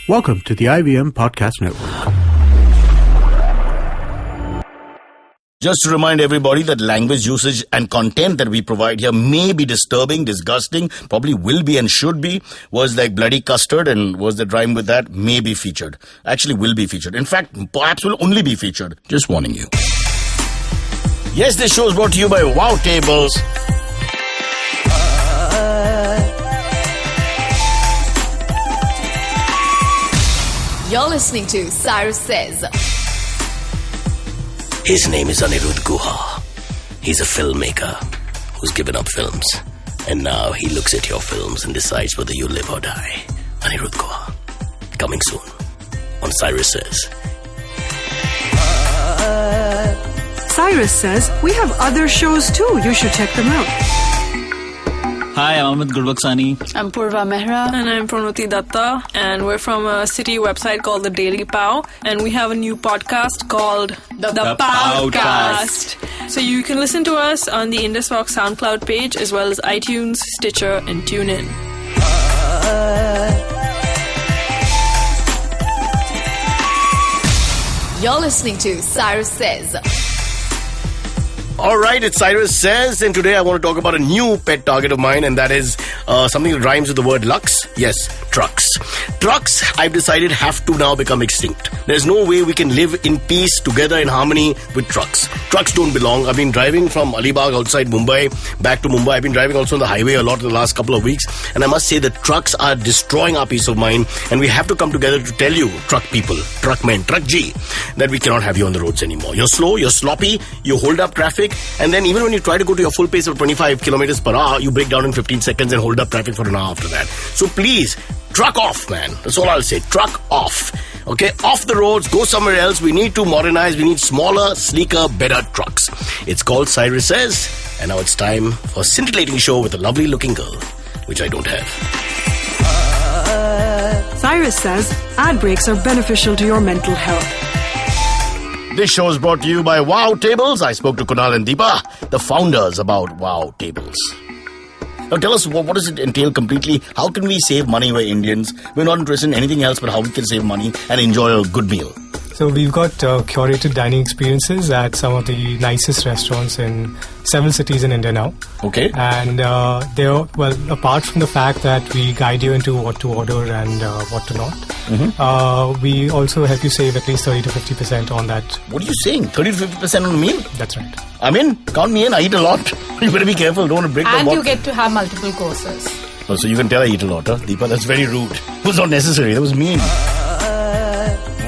Welcome to the IVM Podcast Network. Just to remind everybody that language usage and content that we provide here may be disturbing, disgusting, probably will be and should be. Words like bloody custard and words that rhyme with that may be featured. Actually will be featured. In fact, perhaps will only be featured. Just warning you. Yes, this show is brought to you by Wow Tables. You're listening to Cyrus Says. His name is Aniruddha Guha. He's a filmmaker who's given up films. And now he looks at your films and decides whether you live or die. Aniruddha Guha. Coming soon on Cyrus Says. Cyrus Says we have other shows too. You should check them out. Hi, I'm Amit Gurbaksani. I'm Purva Mehra. And I'm Pranoti Datta. And we're from a city website called The Daily Pow. And we have a new podcast called The Powcast. So you can listen to us on the Indus Vox SoundCloud page as well as iTunes, Stitcher, and TuneIn. You're listening to Cyrus Says. Alright, it's Cyrus Says, and today I want to talk about a new pet target of mine, and that is something that rhymes with the word lux. Yes, trucks. Trucks, I've decided, have to now become extinct. There's no way we can live in peace, together, in harmony with trucks. Trucks don't belong. I've been driving from Alibag outside Mumbai back to Mumbai. I've been driving also on the highway a lot in the last couple of weeks, and I must say that trucks are destroying our peace of mind, and we have to come together to tell you, truck people, truckmen, truck G, that we cannot have you on the roads anymore. You're slow, you're sloppy, you hold up traffic, and then even when you try to go to your full pace of 25 kilometers per hour, you break down in 15 seconds and hold up traffic for an hour after that. So please, truck off, man. That's all I'll say. Truck off. Okay, off the roads, go somewhere else. We need to modernize. We need smaller, sleeker, better trucks. It's called Cyrus Says, and now it's time for a scintillating show with a lovely looking girl, which I don't have. Cyrus Says ad breaks are beneficial to your mental health. This show is brought to you by Wow Tables. I spoke to Kunal and Deepa, the founders, about Wow Tables. Now tell us, what does it entail completely? How can we save money, we're Indians? We're not interested in anything else but how we can save money and enjoy a good meal. So we've got curated dining experiences at some of the nicest restaurants in several cities in India now. Okay. And apart from the fact that we guide you into what to order and what to not, we also help you save at least 30 to 50% on that. What are you saying? 30 to 50% on a meal? That's right. I'm in. Count me in. I eat a lot. You better be careful. Don't want to break the And bot. you get to have multiple courses. Oh, so you can tell I eat a lot, huh? Deepa, that's very rude. It was not necessary. That was mean.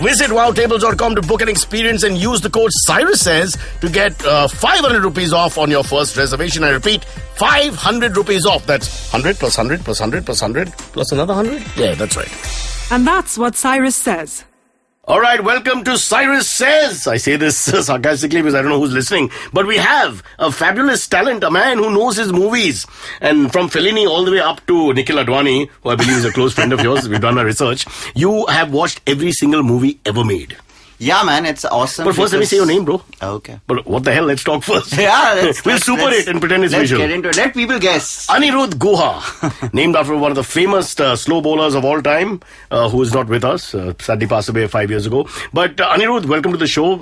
Visit wowtables.com to book an experience and use the code Cyrus Says to get 500 rupees off on your first reservation. I repeat, 500 rupees off. That's 100 plus 100 plus 100 plus 100 plus another 100. Yeah, that's right. And that's what Cyrus says. All right, welcome to Cyrus Says. I say this sarcastically because I don't know who's listening. But we have a fabulous talent, a man who knows his movies. And from Fellini all the way up to Nikhil Advani, who I believe is a close friend of yours, we've done our research. You have watched every single movie ever made. Yeah, man, it's awesome. But first, let me say your name, bro. Okay. But what the hell? Let's talk first. Yeah, we'll super it and pretend it's visual. Let's get into it. Let people guess. Aniruddha Guha, named after one of the famous slow bowlers of all time, who is not with us. Sadly passed away 5 years ago. But Aniruddha, welcome to the show.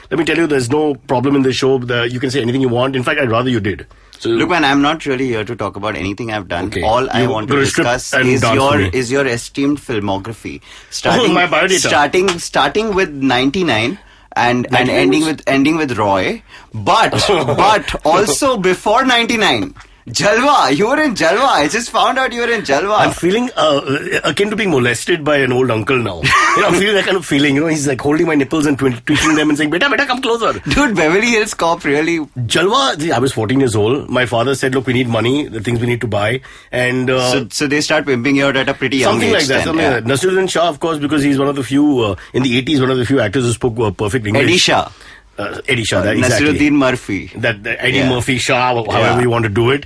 Let me tell you, there's no problem in this show. You can say anything you want. In fact, I'd rather you did. So, look, man, I'm not really here to talk about anything I've done. Okay. All I want to discuss is your esteemed filmography. My biodata. Starting with 99. And ending with Roy, but also before 99. Jalwa, you were in Jalwa. I just found out you were in Jalwa. I'm feeling akin to being molested by an old uncle now. I'm feeling that kind of feeling. He's like holding my nipples and tweaking them and saying, "Beta, come closer." Dude, Beverly Hills Cop really. Jalwa. I was 14 years old. My father said, "Look, we need money. The things we need to buy." And so they start pimping you out at a pretty young age. Something like that. Nasiruddin Shah, of course, because he's one of the few in the 80s, one of the few actors who spoke perfect English. Eddie Shah. Eddie Shah, exactly. Nasiruddin Murphy. Eddie Murphy Shah, however you want to do it.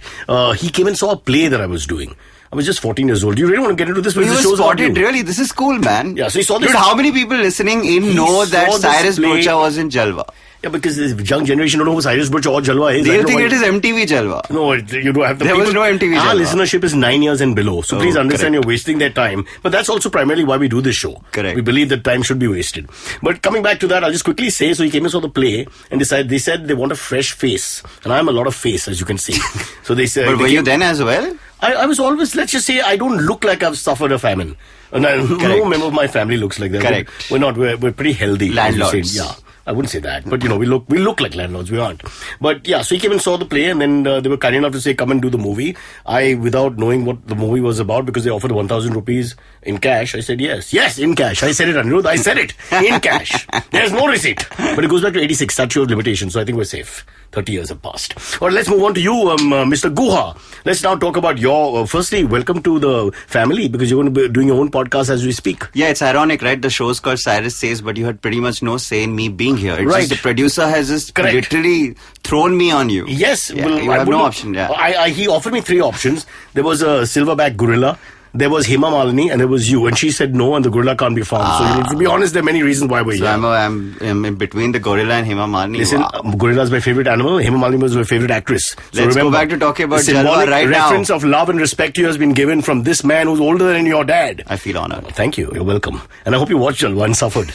He came and saw a play that I was doing. I was just 14 years old. Do you really want to get into this? He was spotted, really? This is cool, man. Yeah, so he saw this. Dude, how many people listening know that Cyrus Brocha was in Jalwa? Yeah, because this young generation don't know who Cyrus or Jalwa is. Do you think it is MTV Jalwa? No, you don't have the There was no MTV Our Jalwa. listenership is 9 years and below. So please understand you're wasting their time. But that's also primarily why we do this show. Correct. We believe that time should be wasted. But coming back to that, I'll just quickly say, so he came and saw the play and they said they want a fresh face. And I'm a lot of face, as you can see. So they said... But were you then as well? I was always, let's just say, I don't look like I've suffered a famine. And no member of my family looks like that. Correct. We're pretty healthy. Landlords. Yeah. I wouldn't say that, but we look like landlords. We aren't. But yeah, so he came and saw the play, and then they were kind enough to say, "Come and do the movie." I, without knowing what the movie was about, because they offered 1,000 rupees in cash, I said yes, in cash. I said it, Aniruddha. I said it in cash. There's no receipt, but it goes back to 86 statute of limitations. So I think we're safe. 30 years have passed. All right, let's move on to you, Mr. Guha. Let's now talk about your. Firstly, welcome to the family, because you're going to be doing your own podcast as we speak. Yeah, it's ironic, right? The show's called Cyrus Says, but you had pretty much no say in me being here. It's Right. just the producer has just Correct. literally thrown me on you. Yes. Yeah, well, you I have no wouldn't- option, yeah. He offered me 3 options. There was a silverback gorilla. There was Hema Malini, and there was you. And she said no, and the gorilla can't be found. So, to be honest, there are many reasons why we're So here. I'm in between the gorilla and Hema Malini. Listen, Wow. gorilla is my favorite animal. Hema Malini was my favorite actress. So Let's go remember, back to talking about the Jalwa symbolic right now. reference of love and respect to you has been given from this man who's older than your dad. I feel honored. Thank you. You're welcome. And I hope you watched Jalwa and suffered.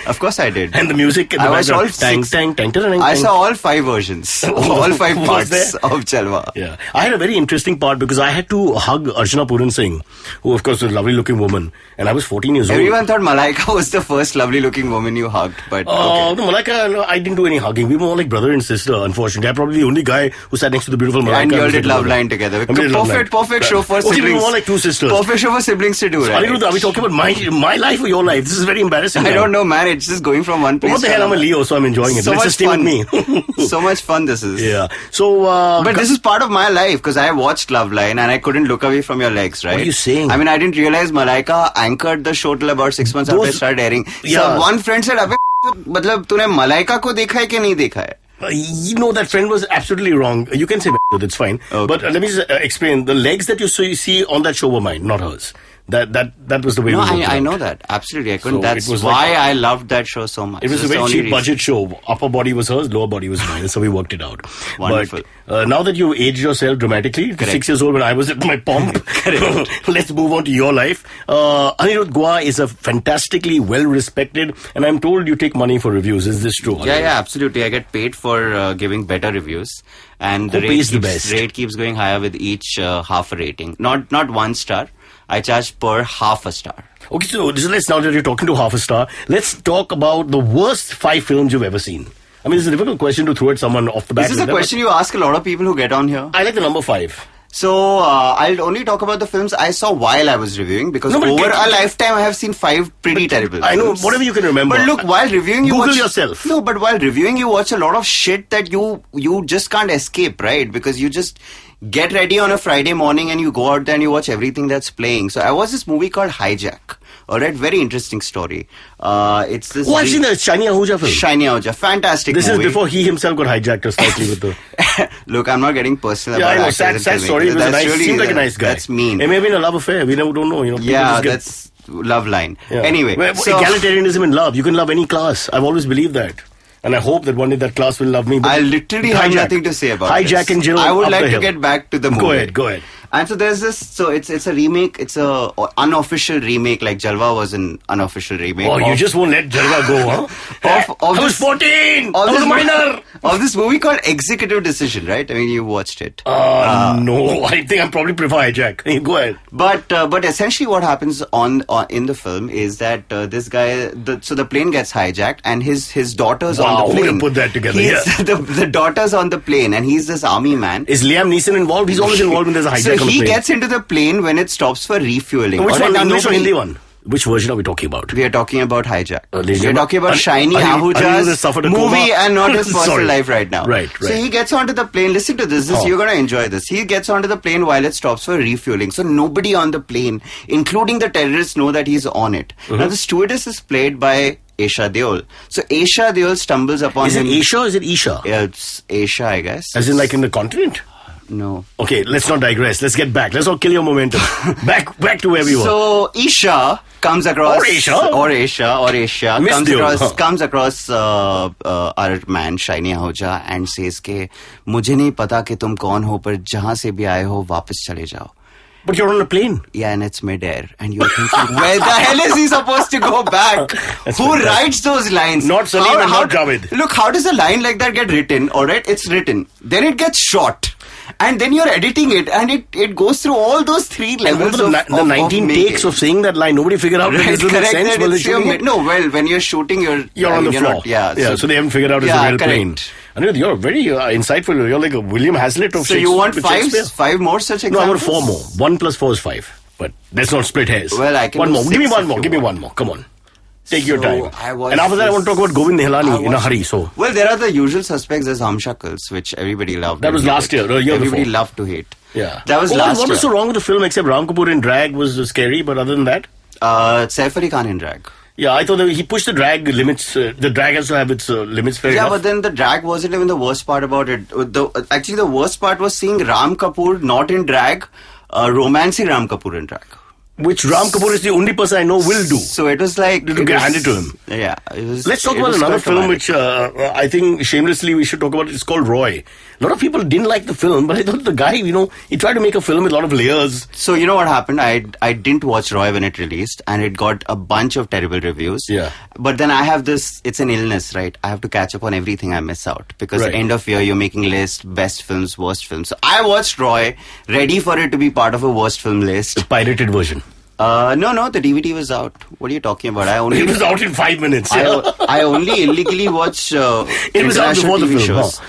Of course I did. And the music in the I watched background. all 6. Tang, tang, tang, tang, I tang. saw all 5 versions. All 5 Was parts there? of Jalwa. Yeah. I had a very interesting part because I had to hug Archana Puran Singh, who of course was a lovely looking woman, and I was 14 years old. Everyone thought Malaika was the first lovely looking woman you hugged, but okay. No, Malaika, no, I didn't do any hugging. We were more like brother and sister, unfortunately. I'm probably the only guy who sat next to the beautiful Malaika. And you all was did like, Love Line together. And we did Love Line. Perfect show for Okay, we siblings. were more like 2 sisters. Perfect show for siblings to do, right? Aniruddha, are we talking about my life or your life? This is very embarrassing. I now. don't know, man. It's just going from one place What the to hell? I'm a another. Leo, so I'm enjoying it. So Let's much just stay fun. with me. So much fun this is. Yeah. So, But this is part of my life because I watched Love Line and I couldn't look away from your legs, right? What are you saying? I mean, I didn't realize Malaika anchored the show till about 6 months after it started airing. Yeah. So one friend said, "Abbe, मतलब तूने मलाइका को देखा है कि नहीं देखा है?" You know, that friend was absolutely wrong. You can say that's fine. Okay. But let me just explain. The legs that you see on that show were mine, not hers. That was the way No, we worked it I out. know that. Absolutely. I couldn't. So That's it was why like- I loved that show so much. It was That's a the very only cheap reason. budget show. Upper body was hers, lower body was mine. So we worked it out. Wonderful. But now that you've aged yourself dramatically, Correct. 6 years old when I was at my pomp, let's move on to your life. Aniruddha Guha is a fantastically well-respected, and I'm told you take money for reviews. Is this true? Yeah, absolutely. I get paid for giving better reviews, and Who the pays the best? rate keeps going higher with each half a rating. Not 1 star. I charge per half a star. Okay, so let's, now that you're talking to half a star, let's talk about the worst 5 films you've ever seen. I mean, it's a difficult question to throw at someone off the bat. This is a question you ask a lot of people who get on here. I like the number 5. So, I'll only talk about the films I saw while I was reviewing because No, but over get- a lifetime I have seen 5 pretty terrible I know, films. whatever you can remember. But look, while reviewing you Google watch, yourself. No, but while reviewing you watch a lot of shit that you just can't escape, right? Because you just get ready on a Friday morning and you go out there and you watch everything that's playing. So I watched this movie called Hijack. Alright, very interesting story. It's this... Oh, I've seen the Shiny Ahuja film. Shiny Ahuja. Fantastic This movie. is before he himself got hijacked slightly with the... Look, I'm not getting personal Yeah, about I know. actors Sad and story. He filmmakers. was a That's nice, really- seemed like a nice guy. That's mean. It may have been a love affair. We never don't know. You know. People Yeah, just get- that's love line. Yeah. Anyway, Well, so egalitarianism in love. You can love any class. I've always believed that. And I hope that one day that class will love me. But I literally have nothing to say about Hijack this. and Jill I would up like the to hill. get back to the movie. Go ahead. And so there's this, so it's a remake, it's a unofficial remake, like Jalwa was an unofficial remake. Oh, you just won't let Jalwa go, huh? Of I was this- 14! I of was this a minor! Of this movie called Executive Decision, right? I mean, you watched it. No, I think I probably prefer Hijack. Go ahead. But essentially what happens on in the film is that this guy, so the plane gets hijacked and his daughter's Wow, on the who plane. would put that together? He's- Yeah. The daughter's on the plane and he's this army man. Is Liam Neeson involved? He's always involved when there's a hijack So on the he plane. gets into the plane when it stops for refueling. Which Alright, one? now English or nobody- Hindi one? Which version are we talking about? We are talking about Hijack. ladies We are and talking about Shiny Aniruddha Ahuja's suffered a movie coma. and not his personal Sorry. life right now. Right. So he gets onto the plane. Listen to this. You're going to enjoy this. He gets onto the plane while it stops for refueling. So nobody on the plane, including the terrorists, know that he's on it. Now the stewardess is played by Esha Deol. So Esha Deol stumbles upon Is it him. Asia or is it Isha? Yeah, it's Esha, I guess. As in like in the continent? No. Okay, let's not digress. Let's get back. Let's not kill your momentum. back to where we were. So Isha comes across or Asia Missed comes across our man Shiny Ahuja and says के मुझे नहीं पता कि तुम कौन हो पर जहाँ से भी आए हो वापस चले जाओ. But you're on a plane. Yeah, and it's mid-air. And you're thinking, where the hell is he supposed to go back? Who writes those lines? Not Salim and not Javed. Look, how does a line like that get written? Alright, it's written. Then it gets shot. And then you're editing it. And it goes through all those three levels the 19 takes of saying that line, nobody figured out right, it doesn't make sense. When you're shooting, you're on the floor. So they haven't figured out it's a real plane. Aniruddha, you're very insightful. You're like a William Hazlitt of Shakespeare. So you want five more such examples? No, I want 4 more. 1 plus 4 is 5. But let's not split hairs. Well, I can one more. Give me one more. Give me one more. Come on. Take your time. And after that, I want to talk about Govind Nihalani in a hurry. So, well, there are the usual suspects as Hamshakals, which everybody loved. That was last year. Everybody loved to hate. Yeah. That was last year. What was so wrong with the film except Ram Kapoor in drag was scary, but other than that? Saif Ali Khan in drag. Yeah, I thought that he pushed the drag limits. The drag has to have its limits. Fair enough. But then the drag wasn't even the worst part about it. Actually, the worst part was seeing Ram Kapoor not in drag, romancing Ram Kapoor in drag. Which Ram Kapoor is the only person I know will do. So it was like... To get handed to him. Yeah. Let's talk about another film which I think shamelessly we should talk about. It's called Roy. A lot of people didn't like the film, but I thought the guy, he tried to make a film with a lot of layers. So you know what happened? I didn't watch Roy when it released and it got a bunch of terrible reviews. Yeah. But then I have this, it's an illness, right? I have to catch up on everything I miss out. Because end of year, you're making lists, best films, worst films. So I watched Roy, ready for it to be part of a worst film list. The pirated version. No, the DVD was out. What are you talking about? It was out in 5 minutes. I only illegally watch it was out before the film. Shows.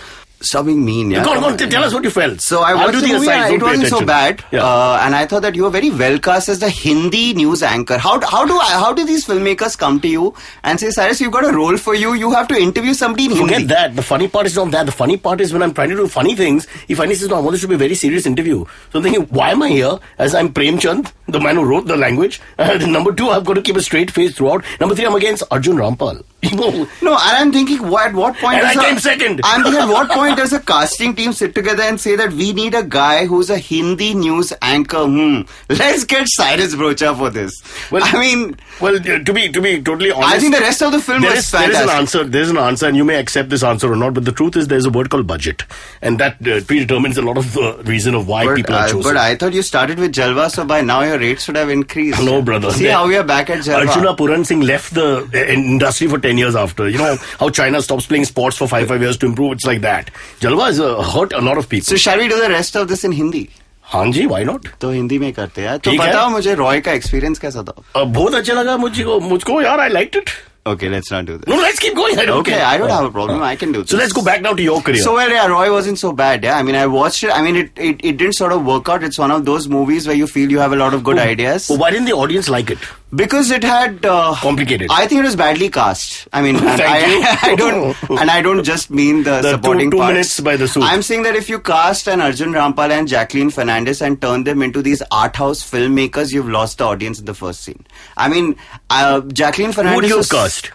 Stop being mean, yeah. Go on, tell us what you felt. So I watched the movie and it wasn't so bad. Yeah. And I thought that you were very well cast as the Hindi news anchor. How do these filmmakers come to you and say, Cyrus, we've got a role for you. You have to interview somebody in Hindi. Forget that. The funny part is not that. The funny part is when I'm trying to do funny things, he finally says, no, I want this to be a very serious interview. So I'm thinking, why am I here? As I'm Prem Chand, the man who wrote the language. Number 2, I've got to keep a straight face throughout. Number 3, I'm against Arjun Rampal. No, and I'm thinking, at what point... And I came second. I'm thinking, at what point does a casting team sit together and say that we need a guy who's a Hindi news anchor? Let's get Cyrus Brocha for this. Well, to be totally honest, I think the rest of the film was fantastic. There's an answer, and you may accept this answer or not. But the truth is, there's a word called budget, and that predetermines a lot of the reason of why people are chosen. But I thought you started with Jalwa, so by now your rates should have increased. No, brother. See how we are back at Jalwa. Arjuna Puran Singh left the industry for 10 years after. You know how China stops playing sports for 5 years to improve. It's like that. Jalwa has hurt a lot of people. So shall we do the rest of this in Hindi? हाँ जी, why not? तो हिंदी में करते हैं. तो बताओ मुझे रॉय का experience कैसा था? बहुत अच्छा लगा मुझको यार. I liked it. Okay, let's not do this. No, let's keep going. I don't care. I don't have a problem. I can do this. So let's go back now to your career. So Roy wasn't so bad. Yeah, I mean, I watched it. I mean, it didn't sort of work out. It's one of those movies where you feel you have a lot of good ideas. Why didn't the audience like it? Because it had complicated. I think it was badly cast. I mean, I don't just mean the supporting 2 parts. minutes by the suit. I'm saying that if you cast an Arjun Rampal and Jacqueline Fernandez and turn them into these art house filmmakers, you've lost the audience in the first scene. I mean, Jacqueline Fernandez. Who do you cast?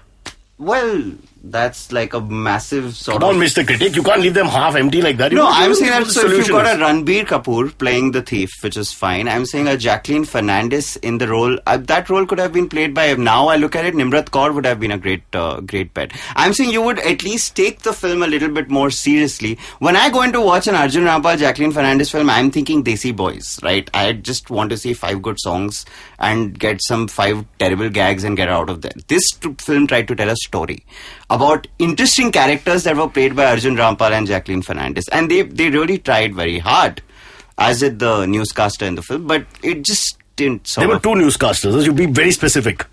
Well, that's like a massive sort Come of... on, Mr. Critic. You can't leave them half empty like that. No, I'm saying that so if you've got a Ranbir Kapoor playing the thief, which is fine. I'm saying a Jacqueline Fernandez in the role. That role could have been played by... Now I look at it, Nimrat Kaur would have been a great bet. I'm saying you would at least take the film a little bit more seriously. When I go in to watch an Arjun Rampal, Jacqueline Fernandez film, I'm thinking Desi Boys, right? I just want to see 5 good songs and get some 5 terrible gags and get out of there. This film tried to tell a story about interesting characters that were played by Arjun Rampal and Jacqueline Fernandez. And they really tried very hard, as did the newscaster in the film, but it just didn't There were 2 newscasters. You be very specific.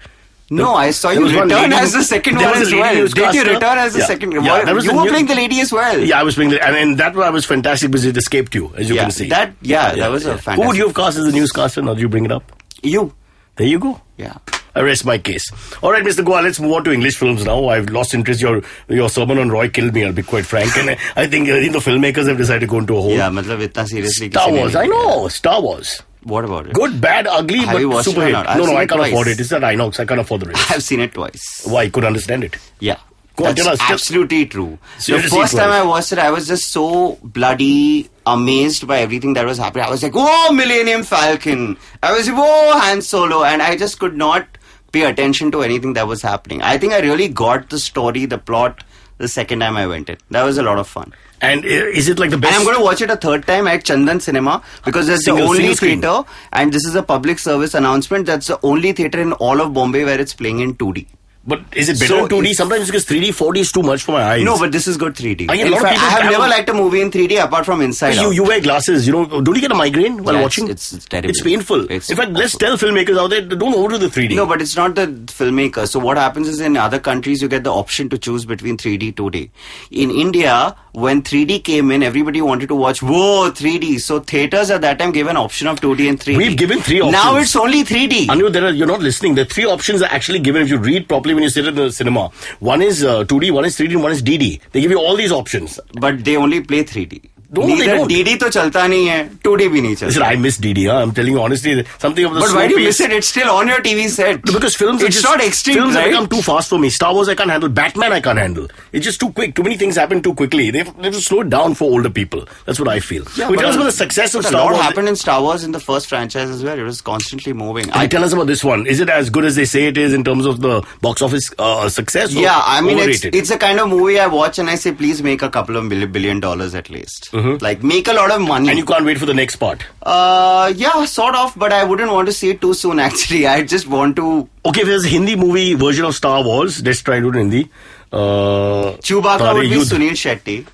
No, I saw you return as the second one as well. Did you return as the second one? Yeah, you were playing the lady as well. Yeah, I was playing the... And that was fantastic because it escaped you, as you can see. That was a fantastic... Who would you have cast as the newscaster? Now that you bring it up? You. There you go. Yeah. I rest my case. All right, Mr. Guha, let's move on to English films now. I've lost interest. Your sermon on Roy killed me, I'll be quite frank. And I think the filmmakers have decided to go into a hole. Yeah, itna seriously. Star Wars, I know. Star Wars. What about it? Good, bad, ugly, have but you watched super hit. No, I can't afford it. It's at INOX. I can't afford the risk. I've seen it twice. Why? Could understand it. Yeah. That's absolutely true. The first time I watched it, I was just so bloody amazed by everything that was happening. I was like, whoa, Millennium Falcon. I was, whoa, Han Solo. And I just could not pay attention to anything that was happening. I think I really got the story, the plot, the second time I went in. That was a lot of fun. And is it like the best? And I'm going to watch it a third time at Chandan Cinema because that's the only theatre, and this is a public service announcement, that's the only theatre in all of Bombay where it's playing in 2D. But is it better in 2D? Sometimes because 3D, 4D is too much for my eyes. No, but this is good 3D. In fact, I have never liked a movie in 3D apart from Inside Out. You wear glasses, don't you get a migraine while watching? It's terrible. It's painful. In fact, let's tell filmmakers out there, don't overdo the 3D. No, but it's not the filmmaker. So what happens is in other countries, you get the option to choose between 3D, 2D. In India, when 3D came in, everybody wanted to watch, 3D. So theatres at that time gave an option of 2D and 3D. We've given 3 options. Now it's only 3D. Aniruddha, you're not listening. The 3 options are actually given if you read properly when you sit in the cinema. One is 2D, one is 3D, and one is DD. They give you all these options. But they only play 3D. Neither DD to chalta nahi hai, 2D bhi nahi chalta. Listen, I miss DD. I'm telling you honestly, something of the. But why do you miss it? It's still on your TV set. Because films, it's not extreme. Films right? have become too fast for me. Star Wars I can't handle. Batman I can't handle. It's just too quick. Too many things happen too quickly. They have to slow it down for older people. That's what I feel. Yeah, tell us about the success of Star Wars. What happened in Star Wars in the first franchise as well? It was constantly moving. Tell us about this one. Is it as good as they say it is in terms of the box office success? Yeah, I mean it's a kind of movie I watch and I say please make a couple of $1 billion at least. Like make a lot of money. And you can't wait for the next part. Yeah, sort of, but I wouldn't want to see it too soon actually. I just want to... Okay, if there's a Hindi movie version of Star Wars, let's try to do it in Hindi. Chewbacca would be Sunil Shetty.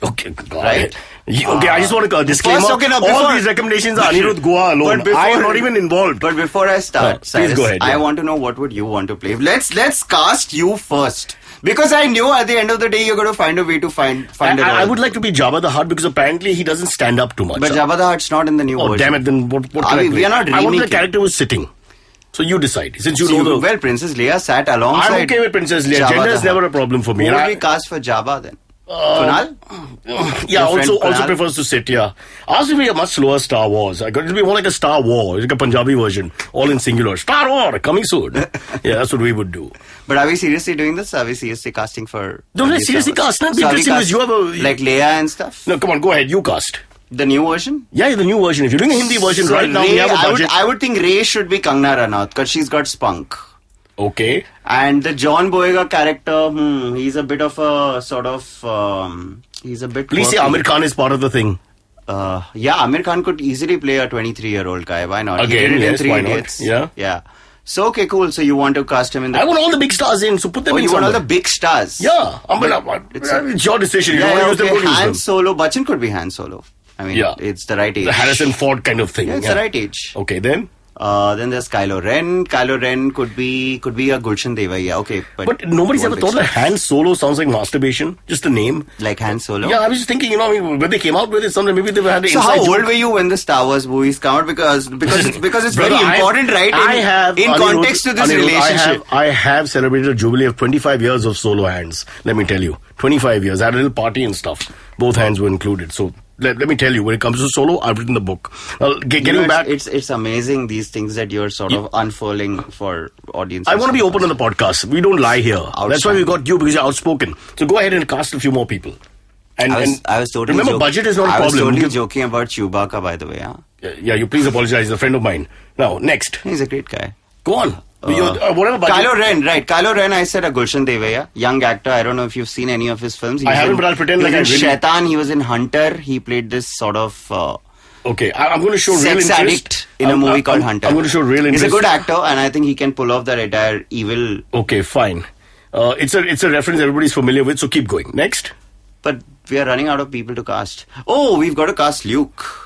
Okay, right. Okay, I just want to disclaimer. First, all these recommendations are Aniruddha Guha alone. I am not even involved. But before I start, Cyrus, please go ahead. I want to know what would you want to play. Let's cast you first. Because I knew at the end of the day you're going to find a way to find it. I would like to be Jabba the Hutt because apparently he doesn't stand up too much. But Jabba the Hutt's not in the new version. Oh, damn it. Then what can I play? We are not remaking. I want the character who's sitting. So you decide. Since you know the... Well, Princess Leia sat alongside I'm okay with Princess Leia. Gender is never a problem for me. Who would we cast for Jabba then? Kunal? Yeah, also prefers to sit, yeah. Ask me a much slower Star Wars. It'll be more like a Star War. It's like a Punjabi version. All in singular. Star War, coming soon. Yeah, that's what we would do. But are we seriously doing this? Are we seriously casting for... Don't I seriously cast? That'd be interesting because you have a... Like Leia and stuff? No, come on, go ahead. You cast. The new version? Yeah, the new version. If you're doing a Hindi version right now, we have a budget. I would think Rey should be Kangana Ranaut because she's got spunk. Okay. And the John Boyega character, he's a bit of a sort of... he's a bit... Please say Amir Khan is part of the thing. Yeah, Amir Khan could easily play a 23-year-old guy. Why not? Again, he did it yes, in 3 why Idiots. not? Yeah. So, okay, cool. So, you want to cast him in the... I want all the big stars in, so put them in you want somewhere. all the big stars? Yeah. It's your decision. Yeah, you okay. Han Solo. Bachchan could be Han Solo. I mean, it's the right age. The Harrison Ford kind of thing. Yeah, it's the right age. Okay, then? Then there's Kylo Ren. Kylo Ren could be a Gulshan Deva. Yeah, okay. But nobody's ever thought that Han Solo sounds like masturbation. Just the name. Like Han Solo? Yeah, I was just thinking, when they came out with it, maybe they had an So inside how joke. old were you when the Star Wars movies come out? Because it's Brother, very important, right? In context to this relationship. I have celebrated a jubilee of 25 years of solo hands. Let me tell you. 25 years. I had a little party and stuff. Both hands were included. So let me tell you, when it comes to solo, I've written the book. Getting back... It's amazing, these things that you're sort of unfurling for audiences. I want to be open on the podcast. We don't lie here. That's why we got you, because you're outspoken. So go ahead and cast a few more people. I was totally remember, budget is not a problem. I was totally joking about Chewbacca, by the way. Huh? Yeah, you please apologize. He's a friend of mine. Now, next. He's a great guy. Go on. Whatever budget. Kylo Ren, right. Kylo Ren, I said a Gulshan Devaya, young actor. I don't know if you've seen any of his films. I haven't, but I'll pretend like I really... Shaitan, he was in Hunter. He played this sort of... okay, I'm going to show real interest. Sex addict in a movie called Hunter. I'm going to show real interest. He's a good actor, and I think he can pull off that entire evil... Okay, fine. It's a reference everybody's familiar with, so keep going. Next. But we are running out of people to cast. Oh, we've got to cast Luke.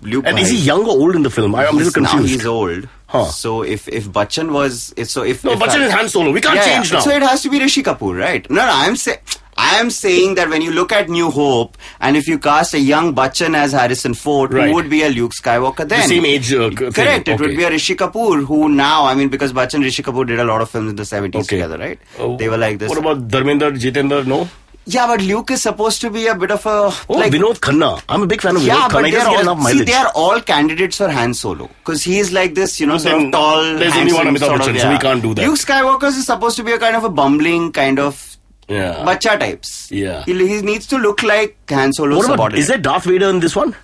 Luke and is he young or old in the film? I'm a little confused. Now he's old. So if Bachchan was... Bachchan is Han Solo. We can't change now. So it has to be Rishi Kapoor, right? No, I am saying that when you look at New Hope, and if you cast a young Bachchan as Harrison Ford, who would be a Luke Skywalker then? The same age Correct. It would be a Rishi Kapoor, who now, I mean, because Bachchan and Rishi Kapoor did a lot of films in the 70s together, right? They were like this. What about Dharmender, Jitendra? No? Yeah, but Luke is supposed to be a bit of a... Vinod Khanna. I'm a big fan of Vinod Khanna. But they are all candidates for Han Solo. Because he is like this, sort of tall, there's only one Amitabh Bachchan, so we can't do that. Luke Skywalker is supposed to be a kind of a bumbling kind of... Bacha types. Yeah. He needs to look like Han Solo's subordinate. Is there Darth Vader in this one?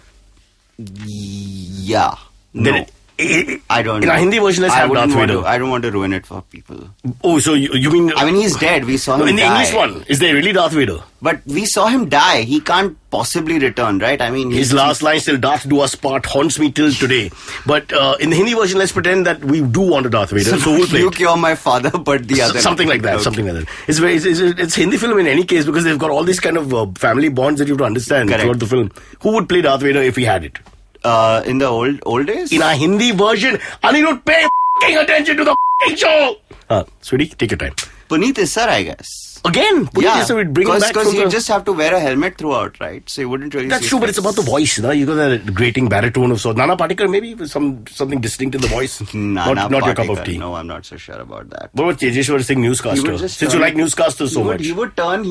Yeah. No. I don't In know. a Hindi version, let's have Darth Vader. I don't want to ruin it for people. Oh, so you mean... I mean, he's dead. We saw him in the die. English one, is there really Darth Vader? But we saw him die. He can't possibly return, right? I mean... His last line, "Till Darth do us part," haunts me till today. But in the Hindi version, let's pretend that we do want a Darth Vader. So we'll play You it. cure my father, but the other... Something like that. Okay. Something like that. It's Hindi film in any case because they've got all these kind of family bonds that you have to understand Correct. throughout the film. Who would play Darth Vader if he had it? In the old days? In a Hindi version, Aniruddha, pay f***ing attention to the f***ing show! Sweetie, take your time. Puneet Issar, I guess. Again? Puneet Issar would bring him back because from you the... just have to wear a helmet throughout, right? So you wouldn't really That's see true, but his it's about the voice. No? You got that grating baritone of sorts. Nana Patekar maybe with something distinct in the voice. Nana not your cup Patekar. of tea. No, I'm not so sure about that. What about Tejeshwar Singh, newscaster? Since you like newscasters so much. He would turn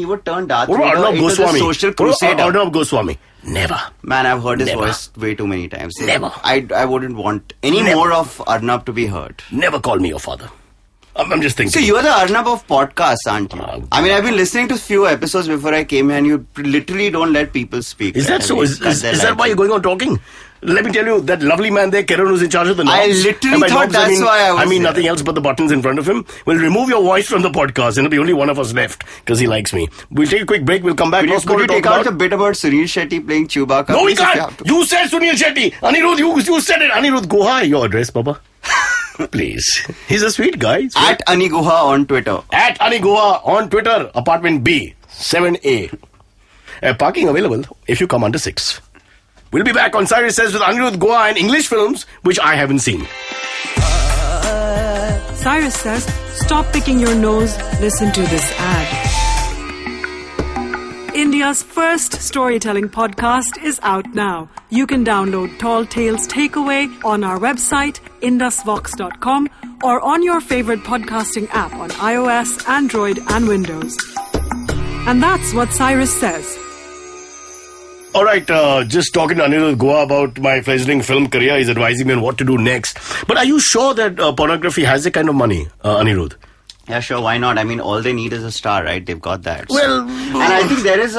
Darth What about Vader Arnab into the Goswami? social What about crusader. Arnab Goswami? Never. Man, I've heard his Never. voice way too many times. Never. I wouldn't want any Never. more of Arnab to be heard. Never call me your father. I'm just thinking. So you're the Arnab of podcasts, aren't you? I mean, I've been listening to few episodes before I came here and you literally don't let people speak. Is right? that so? I mean, Is cut their that life. why you're going on talking? Let me tell you, that lovely man there, Kiran, who's in charge of the knobs. I literally and by thought knobs, that's why I was I mean there. nothing else but the buttons in front of him. Will remove your voice from the podcast and it'll be only one of us left because he likes me. We'll take a quick break. We'll come back. Could Lots you more to take talk out about. the bit about Sunil Shetty playing Chewbacca? No, we Please, if you can't. have to. You said Sunil Shetty. Aniruddha, you said it. Aniruddha Guha, your address, Baba. Please. He's a sweet guy. At Ani Guha on Twitter. At Ani Guha on Twitter. Apartment B, 7A. Parking available if you come under 6. We'll be back on Cyrus Says with Aniruddha Guha and English films, which I haven't seen. Cyrus says, stop picking your nose, listen to this ad. India's first storytelling podcast is out now. You can download Tall Tales Takeaway on our website, indusvox.com, or on your favorite podcasting app on iOS, Android, and Windows. And that's what Cyrus says. All right, just talking to Aniruddha Guha about my fledgling film career. He's advising me on what to do next. But are you sure that pornography has that kind of money, Aniruddha? Yeah, sure. Why not? I mean, all they need is a star, right? They've got that. Well, and I think there is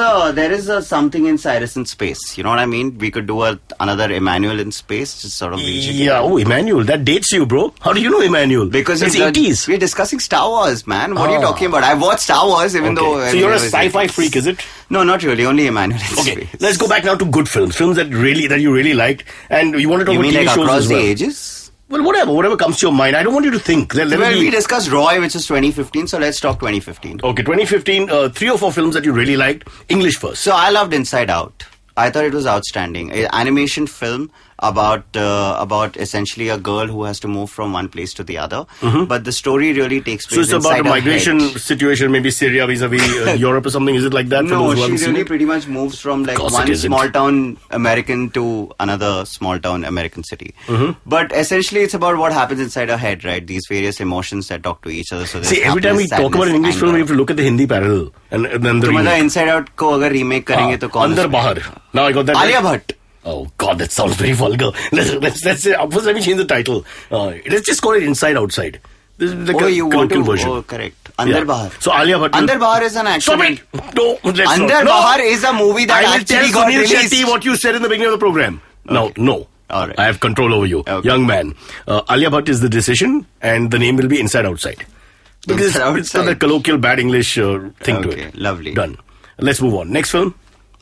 a something in Cyrus in space. You know what I mean? We could do another Emmanuel in space, just sort of reaching. Yeah. Oh, Emmanuel, that dates you, bro. How do you know Emmanuel? Because it's it's 80s. We're discussing Star Wars, man. What are you talking about? I've watched Star Wars, even though. So you're a sci-fi freak, is it? No, not really. Only Emmanuel in Okay, space. let's go back now to good films that you really liked, and you want to talk You about mean TV like shows Across as the well. Ages? Well, whatever comes to your mind. I don't want you to think. We discussed Roy, which is 2015, so let's talk 2015. Okay, 2015, 3 or 4 films that you really liked. English first. So I loved Inside Out. I thought it was outstanding. An animation film about essentially a girl who has to move from one place to the other. Mm-hmm. But the story really takes place So it's about inside a her migration head. situation, maybe Syria vis-a-vis Europe or something. Is it like that? No, for those who haven't she seen really it? pretty much moves from like Course one it isn't. small town American to another small town American city. Mm-hmm. But essentially it's about what happens inside her head, right? These various emotions that talk to each other. So there's See, every time we happiness, talk about an sadness, English film, we anger. have to look at the Hindi parallel and then the तो मतलब remake. Inside Out को अगर remake करेंगे तो कौन Andar Bahar. Now I got that. Alia right. Bhatt. Oh God, that sounds very vulgar. Let's say, first let me change the title. Let's just call it Inside Outside. This is like you a want colloquial to? version. Oh, correct. Andar Bahar. So Alia Bhatt. Andar Bahar is an action. Stop it! No, let's Andar not. Bahar is a movie that I will actually tell got Sunil released. Shetty what you said in the beginning of the program. Okay. No. All right. I have control over you, Okay. young man. Alia Bhatt is the decision, and the name will be Inside Outside. Because Inside it's got Outside. the colloquial bad English thing to Okay, it. lovely. Done. Let's move on. Next film.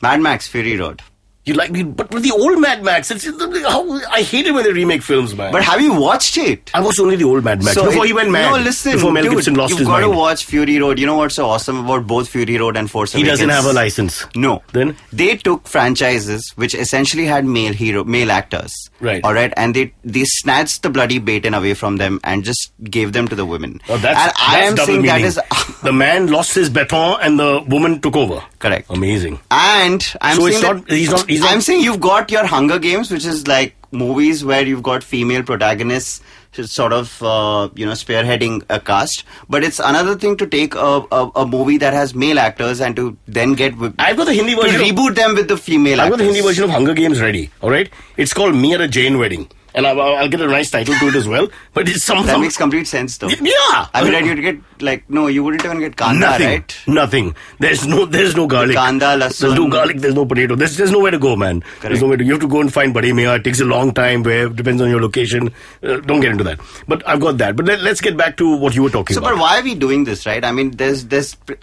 Mad Max Fury Road. You like me, but with the old Mad Max, I hate it when they remake films, man. But have you watched it? I watched only the old Mad Max before he went mad. No, listen, before Mel dude, Gibson lost you've his got mind. to watch Fury Road. You know what's so awesome about both Fury Road and Force He Awakens? doesn't have a license. No. Then? They took franchises which essentially had male actors. Right. All right. And they snatched the bloody bacon away from them and just gave them to the women. Oh, and that's I am double saying meaning. that is The man lost his baton and the woman took over. correct. Amazing. And I'm So saying it's not- he's not- I'm saying you've got your Hunger Games, which is like movies where you've got female protagonists sort of spearheading a cast, but it's another thing to take a movie that has male actors and to then get I've got the Hindi version. to reboot them with the female I've actors. got the Hindi version of Hunger Games ready. All right, it's called Me at a Jain Wedding, and I'll get a nice title to it as well. But it's That makes complete sense, though. Yeah. I mean, you'd get no, you wouldn't even get kanda, Nothing. right? Nothing. There's no garlic. Kanda, lasun. There's no garlic. There's no potato. There's nowhere to go, man. There's nowhere to. You have to go and find Bade Miyan. It takes a long time. Where depends on your location. Don't get into that. But I've got that. But let's get back to what you were talking about. But why are we doing this, right? I mean,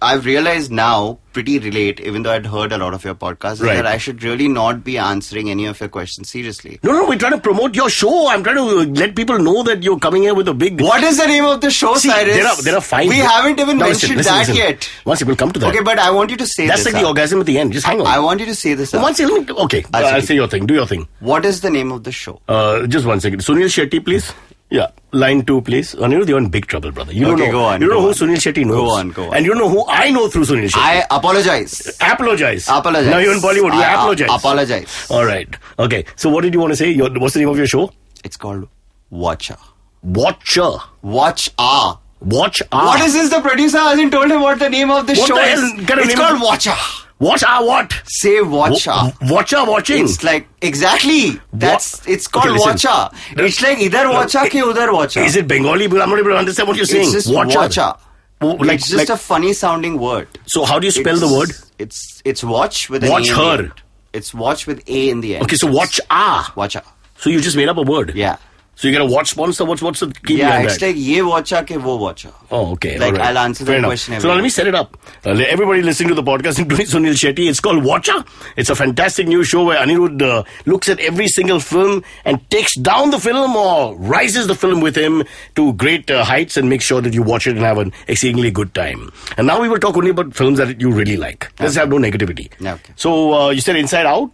I've realized now, pretty late, even though I'd heard a lot of your podcasts, Right. that I should really not be answering any of your questions seriously. No, we're trying to promote your show. I'm trying to let people know that you're coming here with a big... What is the name of the show, See, Cyrus? there are five... We haven't even Now, mentioned listen. yet. Once we'll come to that. Okay, but I want you to say That's this like the out. orgasm at the end. Just hang on. I want you to say this out. One second. Okay, I'll say your thing. Do your thing. What is the name of the show? Just 1 second. Sunil Shetty, please. Yeah. Line 2, please. Aniruddha, you're in big trouble, brother. You don't know. Go on. You don't know who Sunil Shetty knows. Go on. And you don't know who I know through Sunil Shetty. I apologize. Apologize. Apologize. Now you're in Bollywood. You apologize. Apologize. All right. Okay. So what did you want to say? What's the name of your show? It's called Watcha. Watcha. Watcha. Watcha. What is this? The producer hasn't told him what the name of the What show the is. hell kind of It's name called is- Watcha. What? Say Watcha. Watcha watching. It's like, exactly. It's called Okay, listen. Watcha. It's like either Watcha ke udhar Watcha. Is it Bengali? But I'm not able to understand what you're saying. It's just Watcha. Oh, It's just a funny sounding word. So how do you spell the word? It's watch with an Watch A in the her. end. It's watch with A in the end. Okay, so watch Watcha. So you just made up a word. Yeah. So you get a watch sponsor. What's the key Yeah, behind it's that? like ye Watcha ke wo Watcha. Oh, okay. Like, all right. I'll answer Fair that enough. question So now every let me set it up. Everybody listening to the podcast, including Sunil Shetty, it's called Watcha. It's a fantastic new show where Aniruddha looks at every single film and takes down the film or rises the film with him to great heights and makes sure that you watch it and have an exceedingly good time. And now we will talk only about films that you really like. Let's have no negativity. Okay. So you said Inside Out.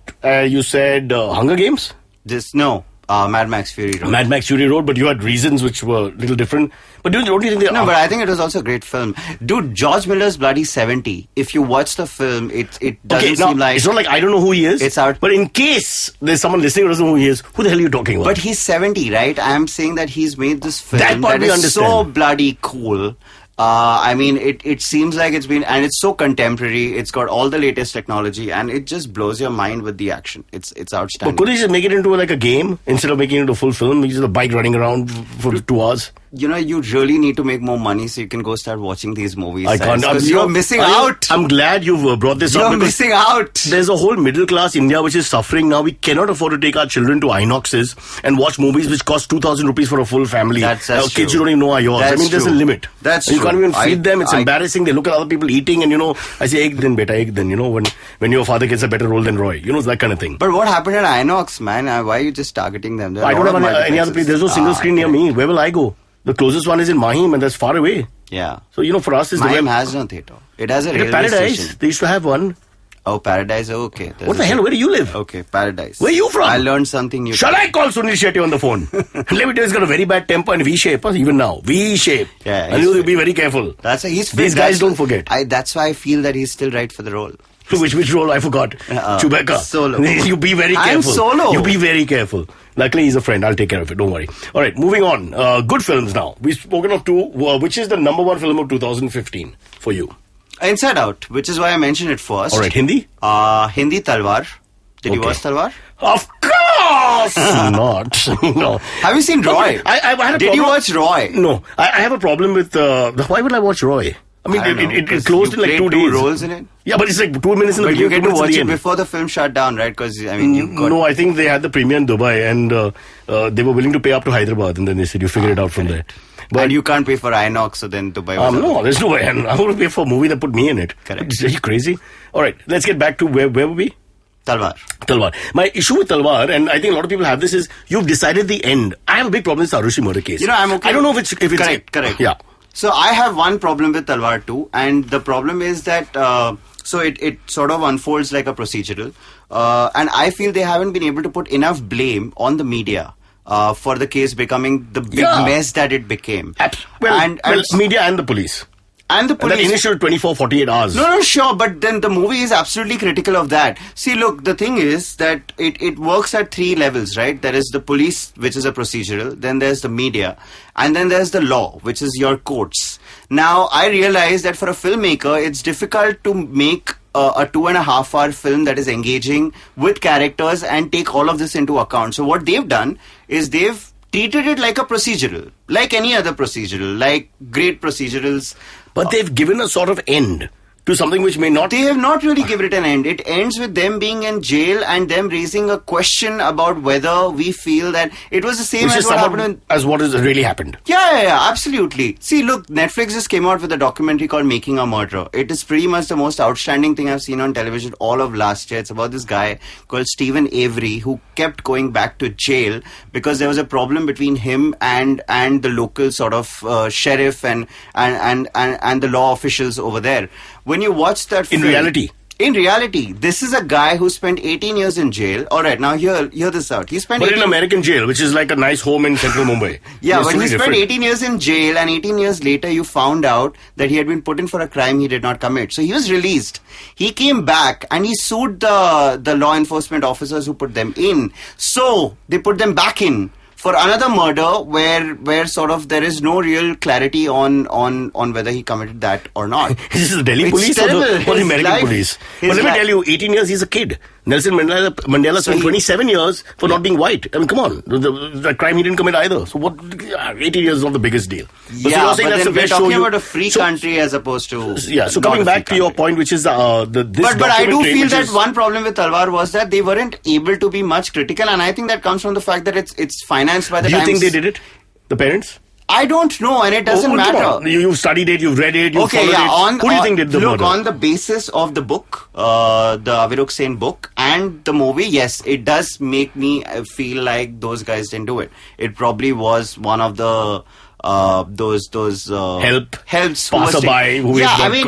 You said Hunger Games. Mad Max Fury Road. Mad Max Fury Road, but you had reasons which were a little different. But don't you think they No, but I think it was also a great film. Dude, George Miller's bloody 70. If you watch the film, it doesn't seem like... It's not like I don't know who he is. It's out. But in case there's someone listening who doesn't know who he is, who the hell are you talking about? But he's 70, right? I am saying that he's made this film That part we is so understand. bloody cool. I mean, it seems like it's been... And it's so contemporary. It's got all the latest technology. And it just blows your mind with the action. It's outstanding. But could he just make it into like a game instead of making it into a full film? He's just a bike running around for 2 hours. You know, you really need to make more money so you can go start watching these movies. I can't. Because you're missing out. I'm glad you've brought this up. You're because missing out. There's a whole middle class India which is suffering now. We cannot afford to take our children to Inoxes and watch movies which cost 2,000 rupees for a full family. That's Kids true. you don't even know are yours. That's there's a true. limit. That's and you can't true. even feed them. It's I- embarrassing. They look at other people eating and I say, egg then, beta, egg then, when your father gets a better role than Roy. That kind of thing. But what happened at Inox, man? Why are you just targeting them? There are I a don't lot have of any other place. There's no single screen near me. Where will I go? The closest one is in Mahim and that's far away. Yeah. So, for us, it's Mahim the has no theatre. It has a railway Paradise. station. They used to have one. Oh, Paradise. Okay. What the hell? Where do you live? Okay, Paradise. Where are you from? I learned something new. Shall I call Sunil Shetty on the phone? Let me tell you, he's got a very bad temper and V-shape, even now. V-shape. Yeah, And you'll be very careful. He's These guys don't forget. That's why I feel that he's still right for the role. Which role? I forgot. Chewbacca. Solo. You be very careful. I'm Solo. You be very careful. Luckily, he's a friend. I'll take care of it. Don't worry. All right, moving on. Good films now. We've spoken of two. Which is the number one film of 2015 for you? Inside Out, which is why I mentioned it first. All right, Hindi? Hindi Talwar. Did you watch Talwar? Of course not. No. Have you seen Roy? I had a problem. Did you watch Roy? No. I have a problem with... why would I watch Roy? I mean, I don't know, it closed in like 2 days. You played 2 roles in it? Yeah, but it's like 2 minutes in the But beginning. you get 2 to minutes at watch the it end. before the film shut down, right? Because, I mean, you got... No, I think they had the premiere in Dubai and they were willing to pay up to Hyderabad and then they said, you figure it out from there. But and you can't pay for Inox, so then Dubai was... no, there's no way. And I want to pay for a movie that put me in it. Correct. Are you crazy? All right, let's get back to where were we? Talwar. My issue with Talwar, and I think a lot of people have this, is you've decided the end. I have a big problem with the Arushi murder case. I'm okay. I don't know if it's Correct. Yeah. So I have one problem with Talwar too, and the problem is that it sort of unfolds like a procedural, and I feel they haven't been able to put enough blame on the media for the case becoming the big mess that it became. Well, media and the police. And the police. And that initial 24-48 hours. No, sure, but then the movie is absolutely critical of that. See, look, the thing is that it works at 3 levels, right? There is the police, which is a procedural, then there's the media, and then there's the law, which is your courts. Now, I realize that for a filmmaker, it's difficult to make a 2.5-hour film that is engaging with characters and take all of this into account. So what they've done is they've treated it like a procedural, like any other procedural, like great procedurals. But they've given a sort of end to something which may not... They have not really given it an end. It ends with them being in jail and them raising a question about whether we feel that it was the same which as is what somewhat happened. as what has really happened. Yeah, absolutely. See, look, Netflix just came out with a documentary called Making a Murderer. It is pretty much the most outstanding thing I've seen on television all of last year. It's about this guy called Stephen Avery who kept going back to jail because there was a problem between him and the local sort of sheriff and the law officials over there. When you watch that film... In reality, this is a guy who spent 18 years in jail. Alright, now hear this out. He spent But in American jail, which is like a nice home in central Mumbai. Yeah, but he spent 18 years in jail and 18 years later you found out that he had been put in for a crime he did not commit. So he was released. He came back and he sued the law enforcement officers who put them in. So they put them back in for another murder where sort of there is no real clarity on whether he committed that or not. Is this the Delhi police or the American police? But let me tell you, 18 years he's a kid. Nelson Mandela spent 27 years for not being white. I mean, come on. The crime he didn't commit either. So 18 years is not the biggest deal. Yeah, but then we're talking about a free country as opposed to... Yeah, so coming back to your point, which is this But I do feel that one problem with Talwar was that they weren't able to be much critical, and I think that comes from the fact that it's financed by the Times. Do you think they did it? The parents? I don't know, and it doesn't matter. You've studied it, you've read it, you've followed it. Who do you think did the murder? Look, on the basis of the book, the Avirukh Sen book, and the movie, yes, it does make me feel like those guys didn't do it. It probably was one of the... those helps passerby who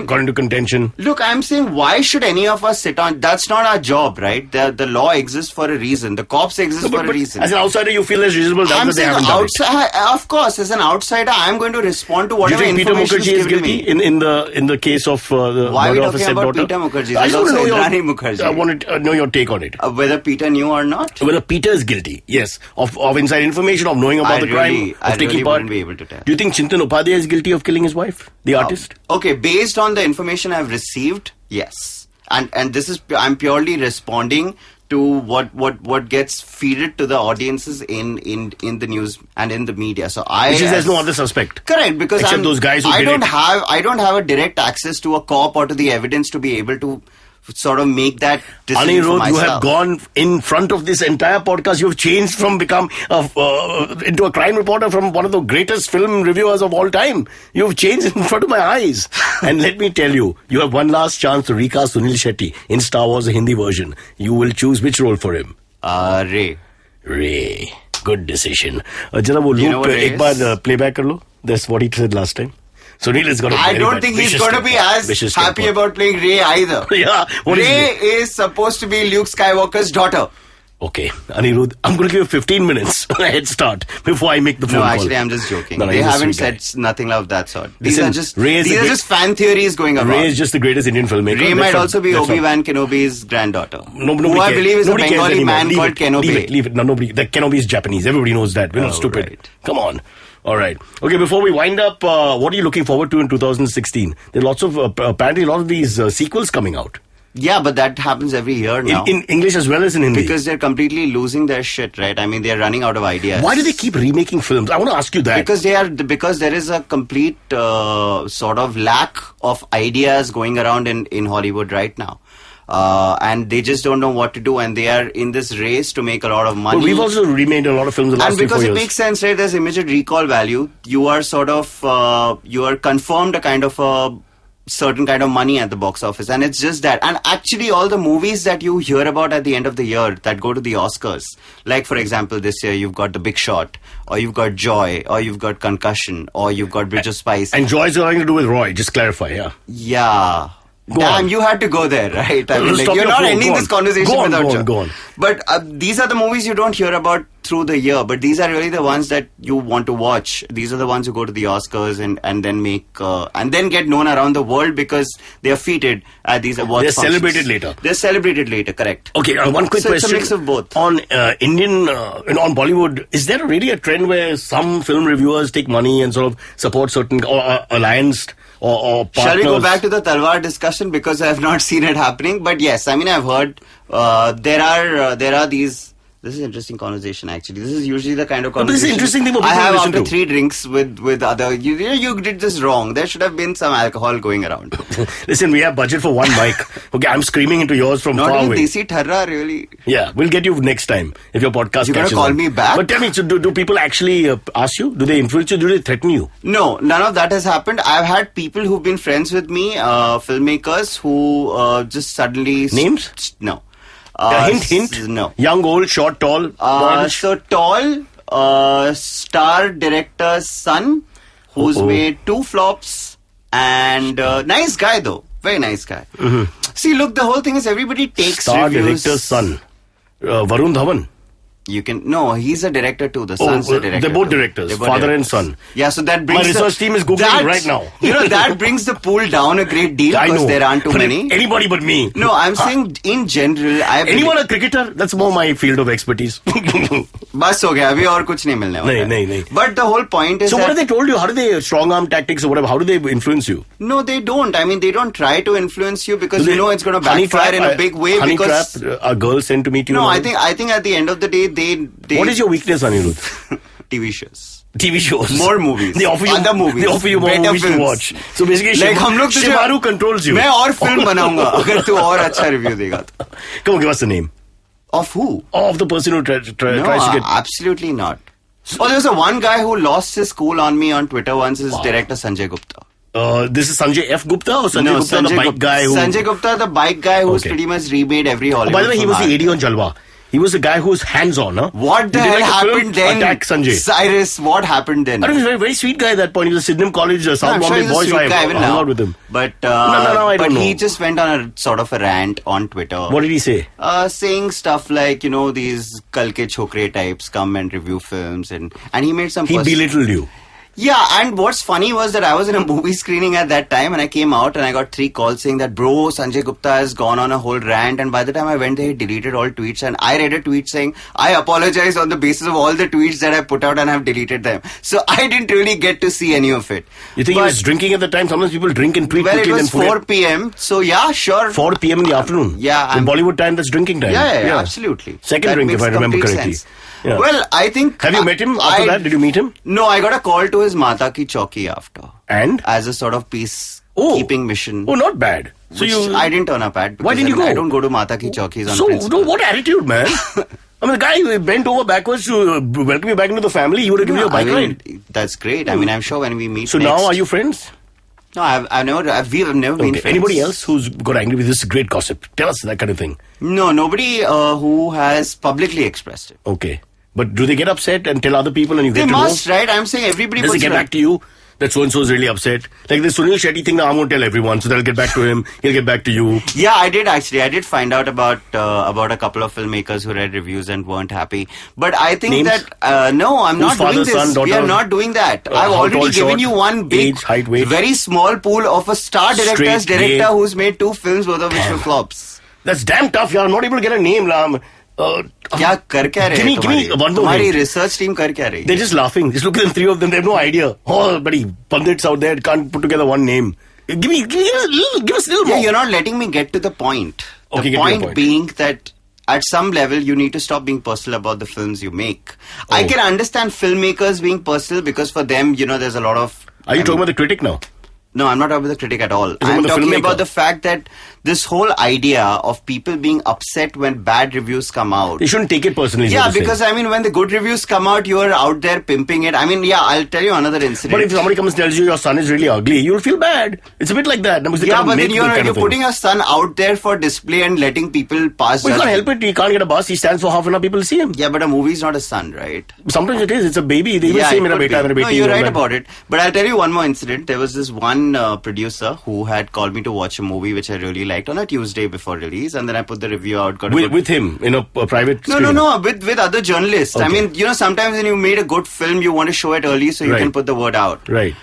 got into contention. Look, I'm saying, why should any of us sit on? That's not our job, right? The law exists for a reason. The cops exist for a reason. As an outsider, you feel less reasonable. That's they haven't done it. Of course, as an outsider, I'm going to respond to whatever information is given to me. Do you think Peter Mukherjee is guilty in the case of the why murder are of we his talking about stepdaughter? Peter Mukherjee? I There's want also to know Rani Mukherjee. I want to know your take on it. Whether Peter knew or not? Whether Peter is guilty, yes, of inside information, of knowing about the crime, of taking part. Wouldn't be able to tell. Do you think Chintan Upadhyay is guilty of killing his wife, the artist? Okay, based on the information I've received, yes. And this is, I'm purely responding to what gets feeded to the audiences in the news and in the media. So there's no other suspect. Correct, because except those guys who I don't have a direct access to a cop or to the evidence to be able to sort of make that decision for Aniruddha, myself. you have gone in front of this entire podcast. You have changed from become into a crime reporter from one of the greatest film reviewers of all time. You have changed in front of my eyes. And let me tell you, you have one last chance to recast Sunil Shetty in Star Wars, the Hindi version. You will choose which role for him? Ray. Good decision. Jara wo loop ek baar playback kar lo. That's what he said last time. Sunil is going to. I don't think he's going to be as happy about playing Ray either. Yeah. Ray is supposed to be Luke Skywalker's daughter. Okay, Aniruddha, I'm going to give you 15 minutes head start before I make the phone call. No, actually, I'm just joking. They haven't said nothing of that sort. These are just fan theories going around. Ray is just the greatest Indian filmmaker. Ray might also be Obi-Wan Kenobi's granddaughter. Who I believe is a Bengali man called Kenobi. Leave it. No, nobody. The Kenobi is Japanese. Everybody knows that. We're not stupid. Right. Come on. All right. Okay, before we wind up, what are you looking forward to in 2016? There are lots of, apparently a lot of these sequels coming out. Yeah, but that happens every year now. In English as well as in Hindi. Because they're completely losing their shit, right? I mean, they're running out of ideas. Why do they keep remaking films? I want to ask you that. Because there is a complete sort of lack of ideas going around in Hollywood right now. And they just don't know what to do, and they are in this race to make a lot of money. But we've also remade a lot of films the last 3-4 years. And because it makes sense, right? There's immediate recall value. You are sort of, you are confirmed a kind of a certain kind of money at the box office, and it's just that. And actually all the movies that you hear about at the end of the year that go to the Oscars, like for example this year you've got The Big Short, or you've got Joy, or you've got Concussion, or you've got Bridge of Spice. And Joy's got nothing to do with Roy, just clarify. Yeah. Damn, you had to go there, right? I mean, you're not ending this conversation without you. Go on. But these are the movies you don't hear about through the year, but these are really the ones that you want to watch. These are the ones who go to the Oscars and then make and then get known around the world because they are featured at these award functions. They're celebrated later, correct. Okay, one quick question. It's a mix of both. On on Bollywood, is there really a trend where some film reviewers take money and sort of support certain alliance or partners? Shall we go back to the Talwar discussion, because I have not seen it happening? But yes, I mean, I've heard there are these This is an interesting conversation, actually. This is usually the kind of But this is conversation interesting thing for I people to have listen after to. 3 drinks with other... You did this wrong. There should have been some alcohol going around. Listen, we have budget for one mic. Okay, I'm screaming into yours from Not far even away. Desi Tharra, really. Yeah, we'll get you next time if your podcast You're gonna catches call on. me back? But tell me, so do people actually ask you? Do they influence you? Do they threaten you? No, none of that has happened. I've had people who've been friends with me, filmmakers, who just suddenly... Names? No. Hint? No. Young, old, short, tall? boyish? So tall, star director's son, who's made 2 flops, and nice guy though, very nice guy. See, look, the whole thing is everybody takes Star reviews. director's son. Varun Dhawan. You can he's a director too. The son's a director. They're both too. directors, They're both father directors. and son. Yeah, so that brings My research team is Googling right now. That brings the pool down a great deal I because know. there aren't too But many. Anybody but me. No, I'm saying in general, Anyone a cricketer? That's more my field of expertise. बस हो गया अभी और कुछ नहीं मिलने वाला नहीं. But the whole point is So that what have they told you? How do they strong arm tactics or whatever? How do they influence you? no, they don't. I mean, they don't try to influence you because Do they- it's going to honey backfire trap, in a big way. Honey Because trap, are girls sent to meet you? no, and all? I think at the end of the day, they What is your weakness, Aniruddha? TV shows. TV shows. More movies. They offer you Other movies. They offer you more Better movies films. to watch. So basically, Like हम लोग तुझे- Shimaru controls you. मैं और film बनाऊंगा अगर तू और अच्छा रिव्यू देगा तो. Come on, give us the name. Of who? Of the person who tries No, to get... absolutely not. Oh, there's a one guy who lost his cool on me on Twitter once. His director Sanjay Gupta. This is Sanjay F. Gupta or Sanjay Gupta, the bike guy who... Sanjay Gupta, the bike guy who's Okay. pretty much remade every Hollywood. by the way, he film was the art. AD on Jalwa. He was the guy who was hands-on, huh? What the He did hell like a film, happened then? Attack Sanjay. Cyrus, what happened then? I don't know, he was a very, very sweet guy at that point. He was a Sydenham College, South I'm sure Bombay he's a boy, so sweet I guy even hung now. out with him. But, I but don't he know. just went on a sort of a rant on Twitter. What did he say? Saying stuff like, these kal ke chokre types come and review films and he made some... He belittled you. Yeah, and what's funny was that I was in a movie screening at that time and I came out and I got 3 calls saying that, bro, Sanjay Gupta has gone on a whole rant, and by the time I went there, he deleted all tweets, and I read a tweet saying, I apologize on the basis of all the tweets that I put out and I've deleted them. So I didn't really get to see any of it. You think he was drinking at the time? Sometimes people drink and tweet Well, it quickly and was then 4 forget. p.m. So yeah, sure. 4 p.m. in the afternoon. Yeah, In Bollywood time, that's drinking time. Yeah, absolutely. Second That drink, if makes I remember complete correctly. sense. Yeah. Well, I think... Have you met him after that? Did you meet him? No, I got a call to his Mata Ki Chauki after. And? As a sort of peacekeeping mission. Oh, not bad. So which I didn't turn up at. Why didn't you go? I don't go to Mata Ki Chauki's on So, principle. what attitude, man? I mean, the guy who bent over backwards to welcome you back into the family, he would have given you a bike ride. That's great. I mean, I'm sure when we meet So next, now, are you friends? No, we've never been friends. Anybody else who's got angry with this great gossip? Tell us that kind of thing. No, nobody who has publicly expressed it. Okay. But do they get upset and tell other people and you They get to must, know? right? I'm saying everybody Does he puts get it back to you? That so-and-so is really upset. Like the Sunil Shetty thing, now I'm going to tell everyone, so they'll get back to him, he'll get back to you. Yeah, I did actually. I did find out about a couple of filmmakers who read reviews and weren't happy. But I think Names? that, no, I'm Whose not father, doing this. son, daughter? We are not doing that. I've how already tall, given short, you one big, age, height, weight? very small pool of a star director's Straight, director gay. who's made 2 films worth of visual flops. That's damn tough, I'm not able to get a name, Lam. क्या कर क्या रहे Give me तुम्हारी one more तुम्हारी name. research team कर क्या रही They're just laughing. Just look at them, 3 of them, they have no idea. Oh, buddy, pundits out there can't put together one name. Give us a little more. You're not letting me get to the point. Okay, The get to your point point. being that at some level you need to stop being personal about the films you make. I can understand filmmakers being personal because for them, there's a lot of... Are you talking about the critic now? No, I'm not talking about the critic at all. talking I'm about the talking filmmaker. about the fact that this whole idea of people being upset when bad reviews come out. They shouldn't take it personally. is what Yeah, you're saying. because I mean, when the good reviews come out, you are out there pimping it. I mean, yeah, I'll tell you another incident. But if somebody comes and tells you your son is really ugly, you'll feel bad. It's a bit like that. Yeah, but then you're putting your son out there for display and letting people pass. Well, you can't judgment. help it. He can't get a bus. He stands for half an hour. People see him. Yeah, but a movie's not a son, right? Sometimes it is. It's a baby. They will Yeah, say, it "Mera could beta, be. mera beti." No, you're and all right that. about it. But I'll tell you one more incident. There was this one producer who had called me to watch a movie which I really liked on a Tuesday before release, and then I put the review out. Got a good- With him in a private. No, with other journalists. I Okay. mean, sometimes when you made a good film, you want to show it early so you Right. can put the word out. Right.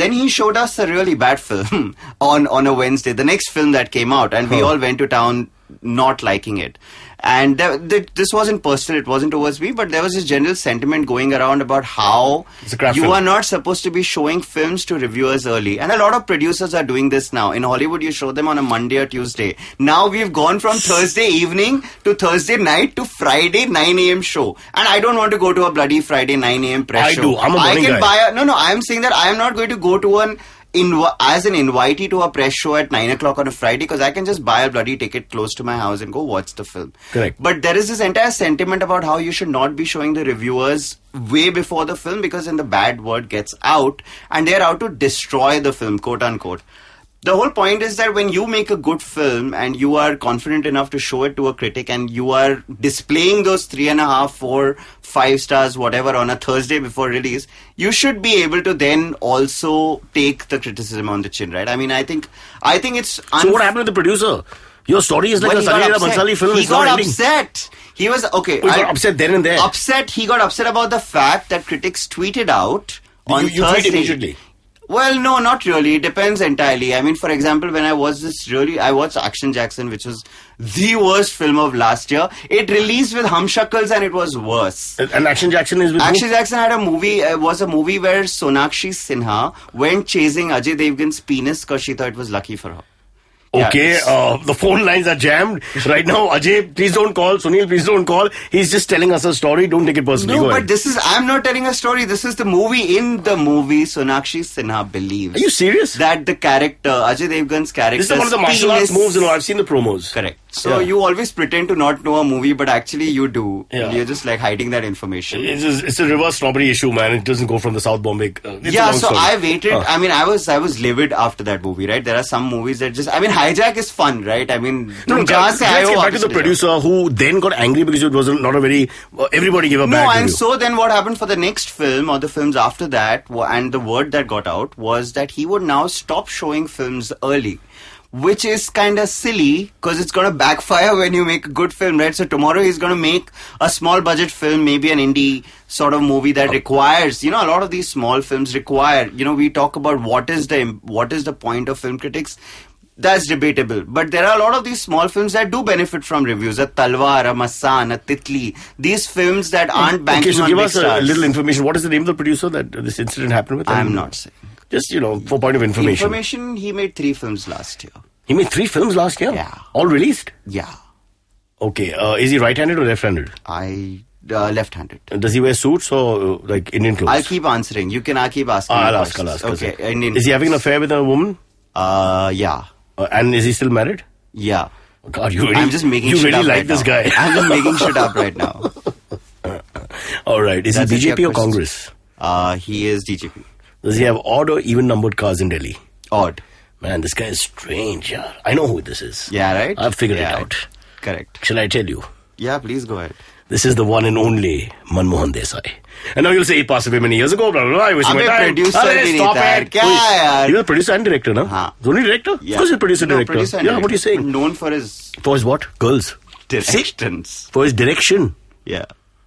Then he showed us a really bad film on a Wednesday, the next film that came out, and we all went to town not liking it. And this wasn't personal, it wasn't towards me, but there was this general sentiment going around about how you are not supposed to be showing films to reviewers early. And a lot of producers are doing this now. In Hollywood, you show them on a Monday or Tuesday. Now we've gone from Thursday evening to Thursday night to Friday 9 a.m. show. And I don't want to go to a bloody Friday 9 a.m. press show. I do. I'm a morning guy. I'm saying that I'm not going to go to as an invitee to a press show at 9 o'clock on a Friday, because I can just buy a bloody ticket close to my house and go watch the film. Correct. But there is this entire sentiment about how you should not be showing the reviewers way before the film, because then the bad word gets out and they're out to destroy the film, quote unquote. The whole point is that when you make a good film and you are confident enough to show it to a critic and you are displaying those 3.5, 4, 5 stars, whatever, on a Thursday before release, you should be able to then also take the criticism on the chin, right? I mean, I think it's... So what happened to the producer? Your story is like a Salila Bansali film. He got upset. He was... Okay. He got upset then and there. He got upset about the fact that critics tweeted out on Thursday. You tweet immediately? Well, no, not really. It depends entirely. I mean, for example, when I watched Action Jackson, which was the worst film of last year. It released with Humshakals and it was worse. And Action Jackson is with Action Jackson had a movie, was a movie where Sonakshi Sinha went chasing Ajay Devgan's penis because she thought it was lucky for her. Okay, the phone lines are jammed. Right now, Ajay, please don't call. Sunil, please don't call. He's just telling us a story. Don't take it personally. No, but I'm not telling a story. This is the movie. In the movie, Sonakshi Sinha believes. Are you serious? That the character, Ajay Devgan's character... This is one of the martial arts moves, I've seen the promos. Correct. So you always pretend to not know a movie, but actually you do. Yeah. You're just like hiding that information. It's a reverse snobbery issue, man. It doesn't go from the South Bombay. I waited. I mean, I was livid after that movie, right? There are some movies that just... I mean, Hijack is fun, right? I mean... let's get back to the producer who then got angry because it was not a very... everybody gave a bad review. And so then what happened for the next film or the films after that, and the word that got out was that he would now stop showing films early. Which is kind of silly because it's going to backfire when you make a good film, right? So tomorrow he's going to make a small budget film, maybe an indie sort of movie that requires, a lot of these small films require, we talk about what is the point of film critics. That's debatable. But there are a lot of these small films that do benefit from reviews. A Talwar, a Massan, a Titli. These films that aren't banking on big stars. Give us a little information. What is the name of the producer that this incident happened with? I'm not saying. Just, for point of information. He made 3 films last year. He made 3 films last year? Yeah. All released? Yeah. Okay. Is he right-handed or left-handed? Left-handed. Does he wear suits or like Indian clothes? I'll keep answering. I'll keep asking. I'll ask. Okay. Is he having an affair with a woman? Yeah. And is he still married? Yeah. Oh God, I'm just making shit up. You really like this guy. I'm just making shit up right now. All right. Is he BJP or Congress? He is DJP. Does he have odd or even numbered cars in Delhi? Odd. Man, this guy is strange. Yeah. I know who this is. Yeah, right? I've figured it out. Correct. Shall I tell you? Yeah, please go ahead. This is the one and only Manmohan Desai. And now you'll say he passed away many years ago. Blah, blah, blah. I was my time. Stop it. You're a producer and director, no? He's only director? Yeah. Of course he's a producer and director. Yeah, what are you saying? Known for his... For his what? Girls. Directions. For his direction. Yeah.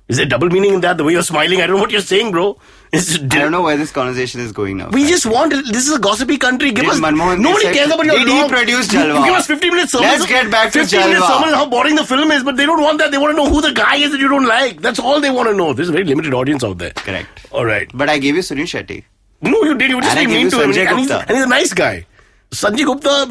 Is there double meaning in that? The way you're smiling, I don't know what you're saying, bro. I don't know where this conversation is going now. We just want... This is a gossipy country. Nobody cares about your Did he produce Jalwa? Give us 50 minutes sermon. Let's get back to Jalwa. 50 minutes sermon how boring the film is, but they don't want that. They want to know who the guy is that you don't like. That's all they want to know. There's a very limited audience out there. Correct. All right. But I gave you Sunil Shetty. No, you did. You just being mean to him. And he's a nice guy. Sanjay Gupta,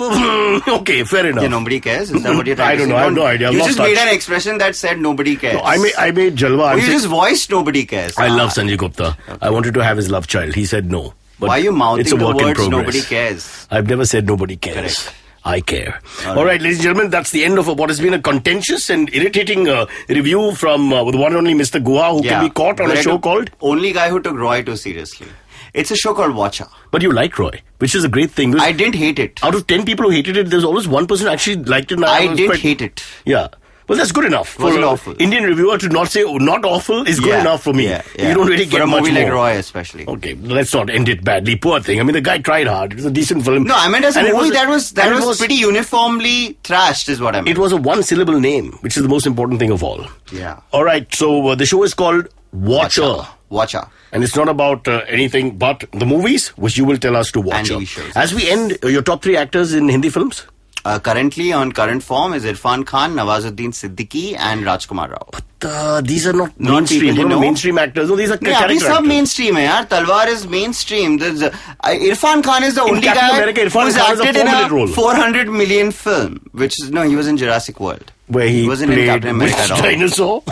okay, fair enough. Yeah, nobody cares? Is that what you're trying to say? I have no idea. You just made an expression that said nobody cares. No, I made Jalwa. You just voiced nobody cares. I love Sanjay Gupta. Okay. I wanted to have his love child. He said no. But why are you mouthing the words nobody cares? I've never said nobody cares. Correct. I care. All right, ladies and gentlemen, that's the end of what has been a contentious and irritating review from the one and only Mr. Guha, who can be caught on a show called... Only guy who took Roy too seriously. It's a show called Watcha. But you like Roy, which is a great thing. I didn't hate it. Out of 10 people who hated it, there's always one person who actually liked it. I didn't hate it. Yeah. Well, that's good enough. Wasn't awful. Indian reviewer to not say not awful is good enough for me. Yeah. You don't really get much more. For a movie like Roy especially. Okay, let's not end it badly. Poor thing. I mean, the guy tried hard. It was a decent film. No, I meant as a movie that was pretty uniformly trashed is what I meant. It was a one-syllable name, which is the most important thing of all. Yeah. All right, so the show is called Watcha. Watcha. And it's not about anything but the movies, which you will tell us to watch. And TV shows. As we end, your top 3 actors in Hindi films? Currently on current form is Irfan Khan, Nawazuddin Siddiqui and Rajkumar Rao. These are not mainstream. people you know. Mainstream actors. No, these are Yeah, character these are actors. mainstream, yaar. Talwar is mainstream. Irfan Khan is the only Captain guy America, Irfan who's Khan is a acted in 4-minute role. a 400 million film, which is, no, he was in Jurassic World. Where he wasn't played in Captain America which at all. dinosaur?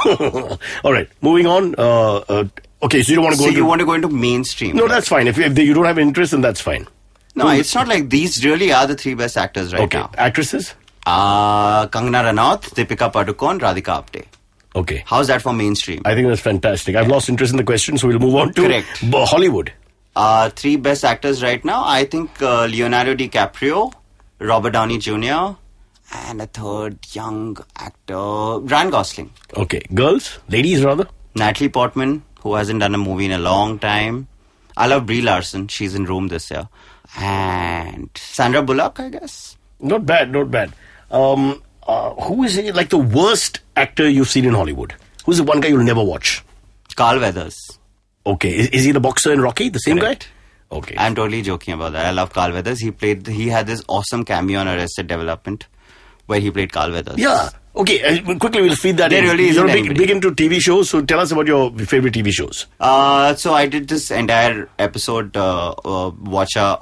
All right, moving on. Okay, so you don't want to go So into... you want to go into mainstream. No, right? that's fine. If you don't have interest, then that's fine. No, it's not like these really are the 3 best actors right Okay, now. actresses? Kangana Ranaut, Deepika Padukone, Radhika Apte. Okay. How's that for mainstream? I think that's fantastic. I've lost interest in the question, so we'll move on to Correct. Hollywood. 3 best actors right now. I think Leonardo DiCaprio, Robert Downey Jr., and a 3rd young actor, Ryan Gosling. Okay. Girls? Ladies, rather? Natalie Portman, who hasn't done a movie in a long time. I love Brie Larson. She's in Room this year. And Sandra Bullock, I guess. Not bad, not bad. Who is like the worst actor you've seen in Hollywood? Who's the one guy you'll never watch? Carl Weathers. Okay. Is he the boxer in Rocky? The same Correct. guy? Okay. I'm totally joking about that. I love Carl Weathers. He had this awesome cameo on Arrested Development where he played Carl Weathers. Yeah. Okay, quickly we'll feed that There in. really You're isn't big, anybody. big into TV shows, so tell us about your favorite TV shows. So I did this entire episode, Watcha,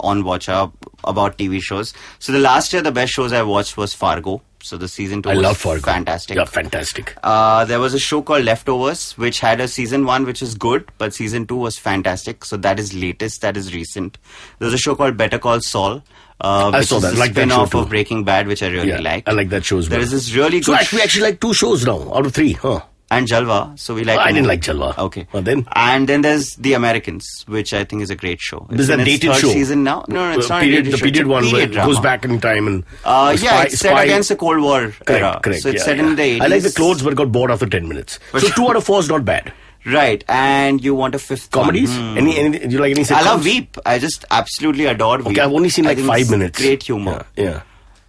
about TV shows. So the last year, the best shows I watched was Fargo. So the season 2 I was love Fargo. fantastic. Yeah, fantastic. There was a show called Leftovers, which had a season 1 which is good, but season 2 was fantastic. So that is latest, that is recent. There was a show called Better Call Saul. I saw that. Is a Like that show spin-off too. of Breaking Bad, which I really Yeah, like. I like that show as well. There is this really So good actually, we actually like 2 shows now out of 3, huh? and Jalwa, so we like. I the didn't movie. like Jalwa. Okay, Well, then? And then there's The Americans, which I think is a great show. This is a in its dated 3rd show. season now. No, it's not period, a dated the show. period It's a one where period it goes drama. back in time and It's set against the Cold War era. Correct. So it's yeah, set yeah. in the 80s. I like the clothes, but got bored after 10 minutes. But- So 2 out of 4 is not bad. Right, and you want a 5th Comedies? one. Any? Do you like any sitcoms? I love Veep. I just absolutely adore Veep. Okay, I've only seen I like think 5 it's minutes. Great humor. Yeah.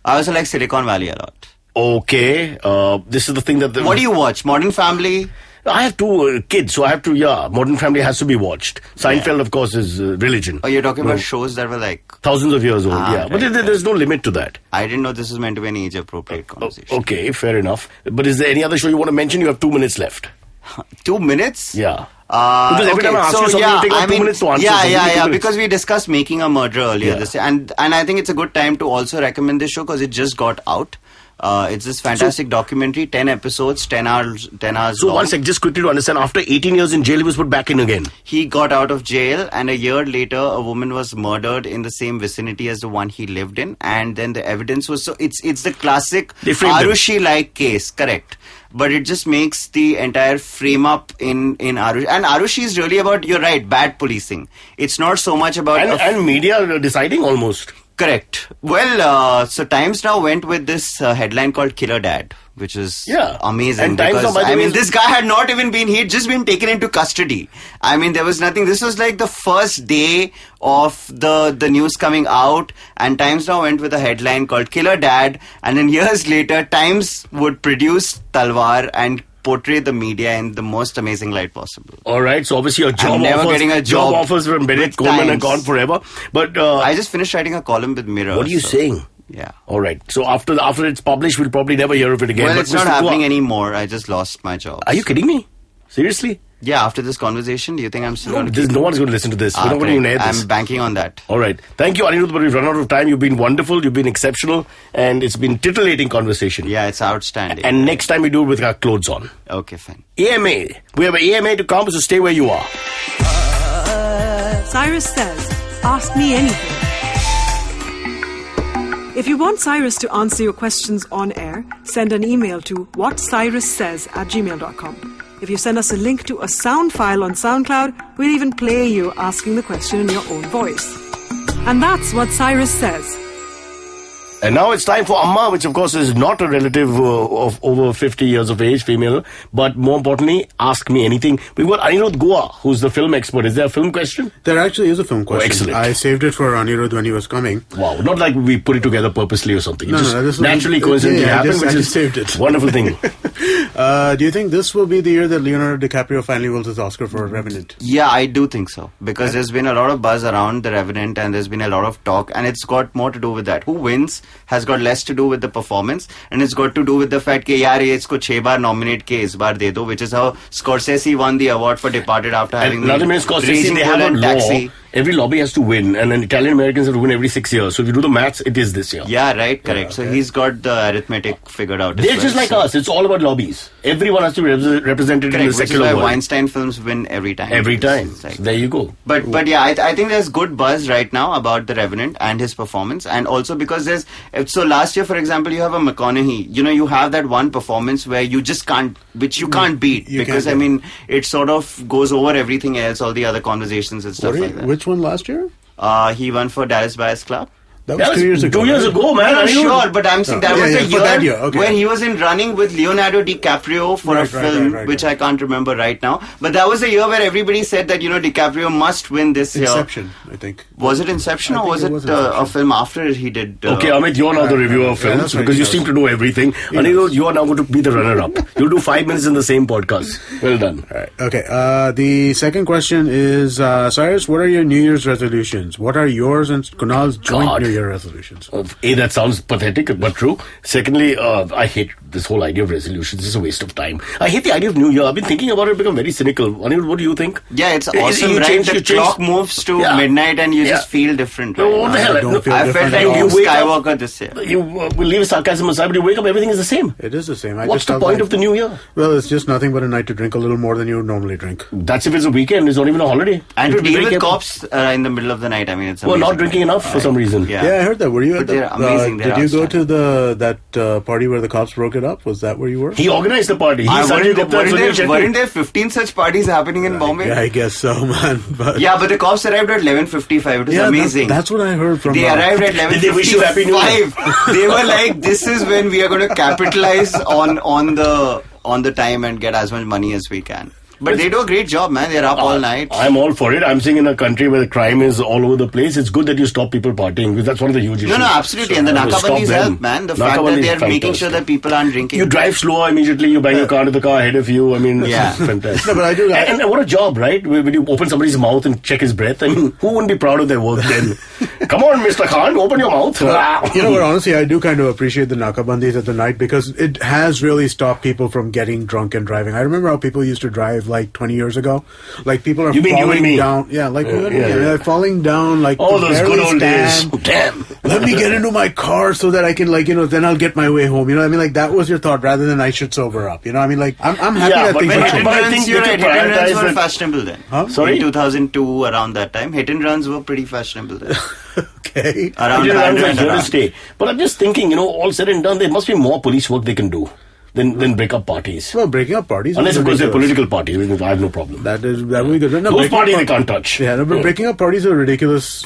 I also like Silicon Valley a lot. Okay. This is the thing that... What do you watch? Modern Family? I have 2 kids, so I have to, Modern Family has to be watched. Seinfeld, of course, is religion. Oh, you're talking about shows that were like... Thousands of years old, Ah, But right, there's no limit to that. I didn't know this was meant to be an age-appropriate conversation. Okay, fair enough. But is there any other show you want to mention? You have 2 minutes left. 2 minutes? Yeah. Because every time I ask you something, you take like 2 minutes to answer. so give me 2 minutes. Because we discussed Making a Murderer earlier Yeah. this year, and I think it's a good time to also recommend this show because it just got out. It's this fantastic documentary, 10 episodes, 10 hours So long. one sec, just quickly to understand, after 18 years in jail, he was put back in again. He got out of jail, and a year later, a woman was murdered in the same vicinity as the one he lived in, and then the evidence was so it's the classic They framed him. Arushi-like case, correct? But it just makes the entire frame up in Arushi, and Arushi is really about, you're right, bad policing. It's not so much about And media deciding almost. correct. Well, so Times now went with this headline called Killer Dad, which is amazing. And Times because, now, by the way, this guy had not even been, he'd just been taken into custody. I mean, there was nothing. This was like the first day of the news coming out, and Times now went with a headline called Killer Dad, and then years later, Times would produce Talwar and portray the media in the most amazing light possible. All right, so obviously your job I'm never offers, getting a job offers from Bennett with Coleman are Times. gone forever. But I just finished writing a column with Mirror. what are you saying? Yeah. All right. So after it's published, we'll probably never hear of it again. Well, But it's not Mr. happening Guha, anymore. I just lost my job. Are you kidding me? Seriously? Yeah, after this conversation, do you think I'm still going to No one's going to listen to this. We're not going to even air this. I'm banking on that. All right. Thank you, Aniruddha, but we've run out of time. You've been wonderful. You've been exceptional. And it's been titillating conversation. Yeah, it's outstanding. And next time we do it with our clothes on. Okay, fine. AMA. We have an AMA to come, so stay where you are. Cyrus says, ask me anything. If you want Cyrus to answer your questions on air, send an email to whatcyrussays@gmail.com. If you send us a link to a sound file on SoundCloud, we'll even play you asking the question in your own voice. And that's what Cyrus says. And now it's time for Amma, which of course is not a relative of over 50 years of age, female. But more importantly, ask me anything. We've got Aniruddha Guha, who's the film expert. Is there a film question? There actually is a film question. excellent. I saved it for Aniruddha when he was coming. Wow. Not like we put it together purposely or something. It No, just no, this was- naturally, coincidentally yeah, I happened, just- which I is just saved it. wonderful thing. Do you think this will be the year that Leonardo DiCaprio finally wins his Oscar for Revenant? Yeah, I do think so. Because there's been a lot of buzz around The Revenant and there's been a lot of talk and it's got more to do with that. Who wins has got less to do with the performance, and it's got to do with the fact that yaar ye isko 6 baar nominate ke is baar de do, which is how Scorsese won the award for Departed after having Vladimir Scorsese, they have a law. Every lobby has to win, and then Italian Americans have to win every 6 years. So if you do the maths, it is this year. Yeah, right, correct. So he's got the arithmetic figured out. They're just like us. It's all about lobbies. Everyone has to be represented in the secular world. Which is why Weinstein films win every time. Every time. Like, so there you go. But yeah, I think there's good buzz right now about The Revenant and his performance, and also because so last year, for example, you have a McConaughey. You have that one performance where you just can't, which you can't beat, because I mean, it sort of goes over everything else, all the other conversations and stuff like that. Which one last year? He won for Dallas Buyers Club. That was 2 years ago. 2 years ago, man. I'm sure, but I'm saying that was the year okay. when he was in running with Leonardo DiCaprio for a film, which I can't remember right now. But that was the year where everybody said that, DiCaprio must win this year. Inception, I think. Was it Inception or was it a film after he did... okay, Amit, you're now the reviewer of films because you seem to know everything. Aniruddha, you are now going to be the runner-up. You'll do 5 minutes in the same podcast. Well done. All right. Okay, the second question is, Cyrus, what are your New Year's resolutions? What are yours and Kunal's joint New Year resolutions? A, that sounds pathetic, but true. Secondly, I hate this whole idea of resolutions. It's a waste of time. I hate the idea of New Year. I've been thinking about it, become very cynical. Aniruddha, what do you think? Yeah, it's awesome, right? The clock moves to midnight and you just feel different. Right? What the hell? I felt like you Skywalker this year. You will leave sarcasm aside, but you wake up, everything is the same. It is the same. What's the point of the New Year? Well, it's just nothing but a night to drink a little more than you normally drink. That's if it's a weekend. It's not even a holiday. And to deal with cops in the middle of the night. I mean, it's amazing. Well, not drinking enough for some reason. Yeah, I heard that. Were you at amazing. Did you go to that party where the cops broke it up? Was that where you were? He organized the party. Weren't there 15 such parties happening in Bombay? Yeah, I guess so, man. But but the cops arrived at 11:55. It was amazing. That's what I heard from. They arrived at 11:55. Did they wish you Happy New Year? They were like, "This is when we are going to capitalize on the time and get as much money as we can." But they do a great job, man. They're up all night. I'm all for it. I'm saying in a country where the crime is all over the place, it's good that you stop people partying, because that's one of the huge issues. No, absolutely. And the Nakabandis help, man. The fact that they're making sure that people aren't drinking. You drive slower immediately, you bang your car to the car ahead of you. I mean, that's fantastic. No, but I do. And what a job, right? When you open somebody's mouth and check his breath, I mean, who wouldn't be proud of their work then? Come on, Mr. Khan, open your mouth. You know what, honestly, I do kind of appreciate the Nakabandis at the night, because it has really stopped people from getting drunk and driving. I remember how people used to drive like 20 years ago. Like people are falling down. Yeah, like they're falling down. Like those good old days. Damn. Let me get into my car so that I can then I'll get my way home. You know what I mean? Like that was your thought, rather than I should sober up. You know what I mean? Like I'm happy that things are changing. But I think hit and runs were fashionable then. Huh? Sorry? In 2002, around that time, hit and runs were pretty fashionable then. Okay. Around here to stay. But I'm just thinking, all said and done, there must be more police work they can do than break up parties. Well, breaking up parties, unless of course they're political parties, I have no problem. That would be good. No, those parties they can't touch. Yeah, no, but breaking up parties are a ridiculous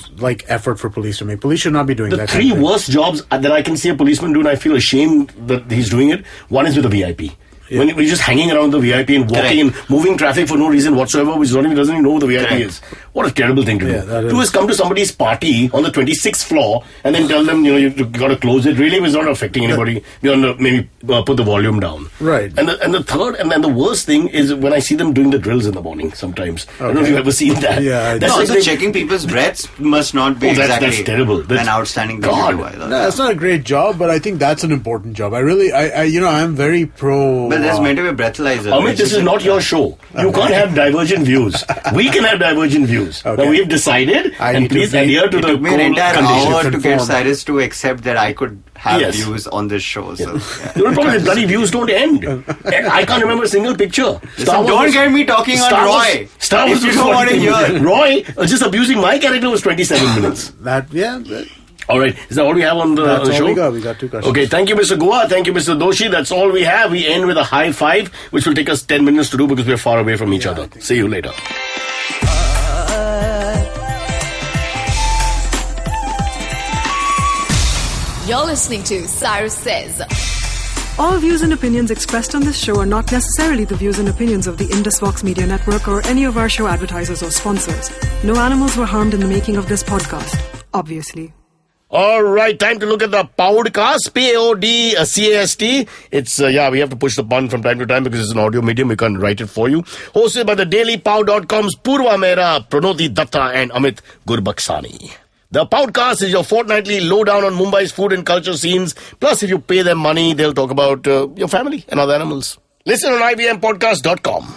effort for police to make. Police should not be doing that. The three worst jobs that I can see a policeman do, and I feel ashamed that he's doing it. One is with a VIP. Yeah. When you're just hanging around the VIP and walking and moving traffic for no reason whatsoever, which doesn't even know who the VIP is. What a terrible thing to do. Two is come to somebody's party on the 26th floor and then tell them, you've got to close it. Really, it's not affecting anybody. Maybe put the volume down. Right. And the third and then the worst thing is when I see them doing the drills in the morning sometimes. Okay. I don't know if you've ever seen that. Yeah. Also checking people's breaths must not be that's terrible. That's an outstanding thing to do either. No, that's not a great job, but I think that's an important job. I'm very pro... But there's meant to be a breathalyzer. Amit, this is not your show. You can't have divergent views. We can have divergent views. Okay. Now we've decided, and please adhere to the took me an entire hour to get Cyrus to accept that I could have views on this show. So, The problem is bloody views don't end. I can't remember a single picture. Don't get me talking on Roy. Star Wars, if you don't want to hear. Roy just abusing my character was 27 minutes. All right. Is that all we have on the show? We got two questions. Okay. Thank you, Mr. Guha. Thank you, Mr. Doshi. That's all we have. We end with a high five, which will take us 10 minutes to do because we're far away from each other. See you later. You're listening to Cyrus Says. All views and opinions expressed on this show are not necessarily the views and opinions of the Indus Vox Media Network or any of our show advertisers or sponsors. No animals were harmed in the making of this podcast, obviously. All right, time to look at the podcast, Podcast. It's, we have to push the button from time to time because it's an audio medium. We can't write it for you. Hosted by the dailypow.com's Purva Mehra, Pranoti Datta and Amit Gurbaksani. The Podcast is your fortnightly lowdown on Mumbai's food and culture scenes. Plus, if you pay them money, they'll talk about your family and other animals. Listen on IVMPodcast.com.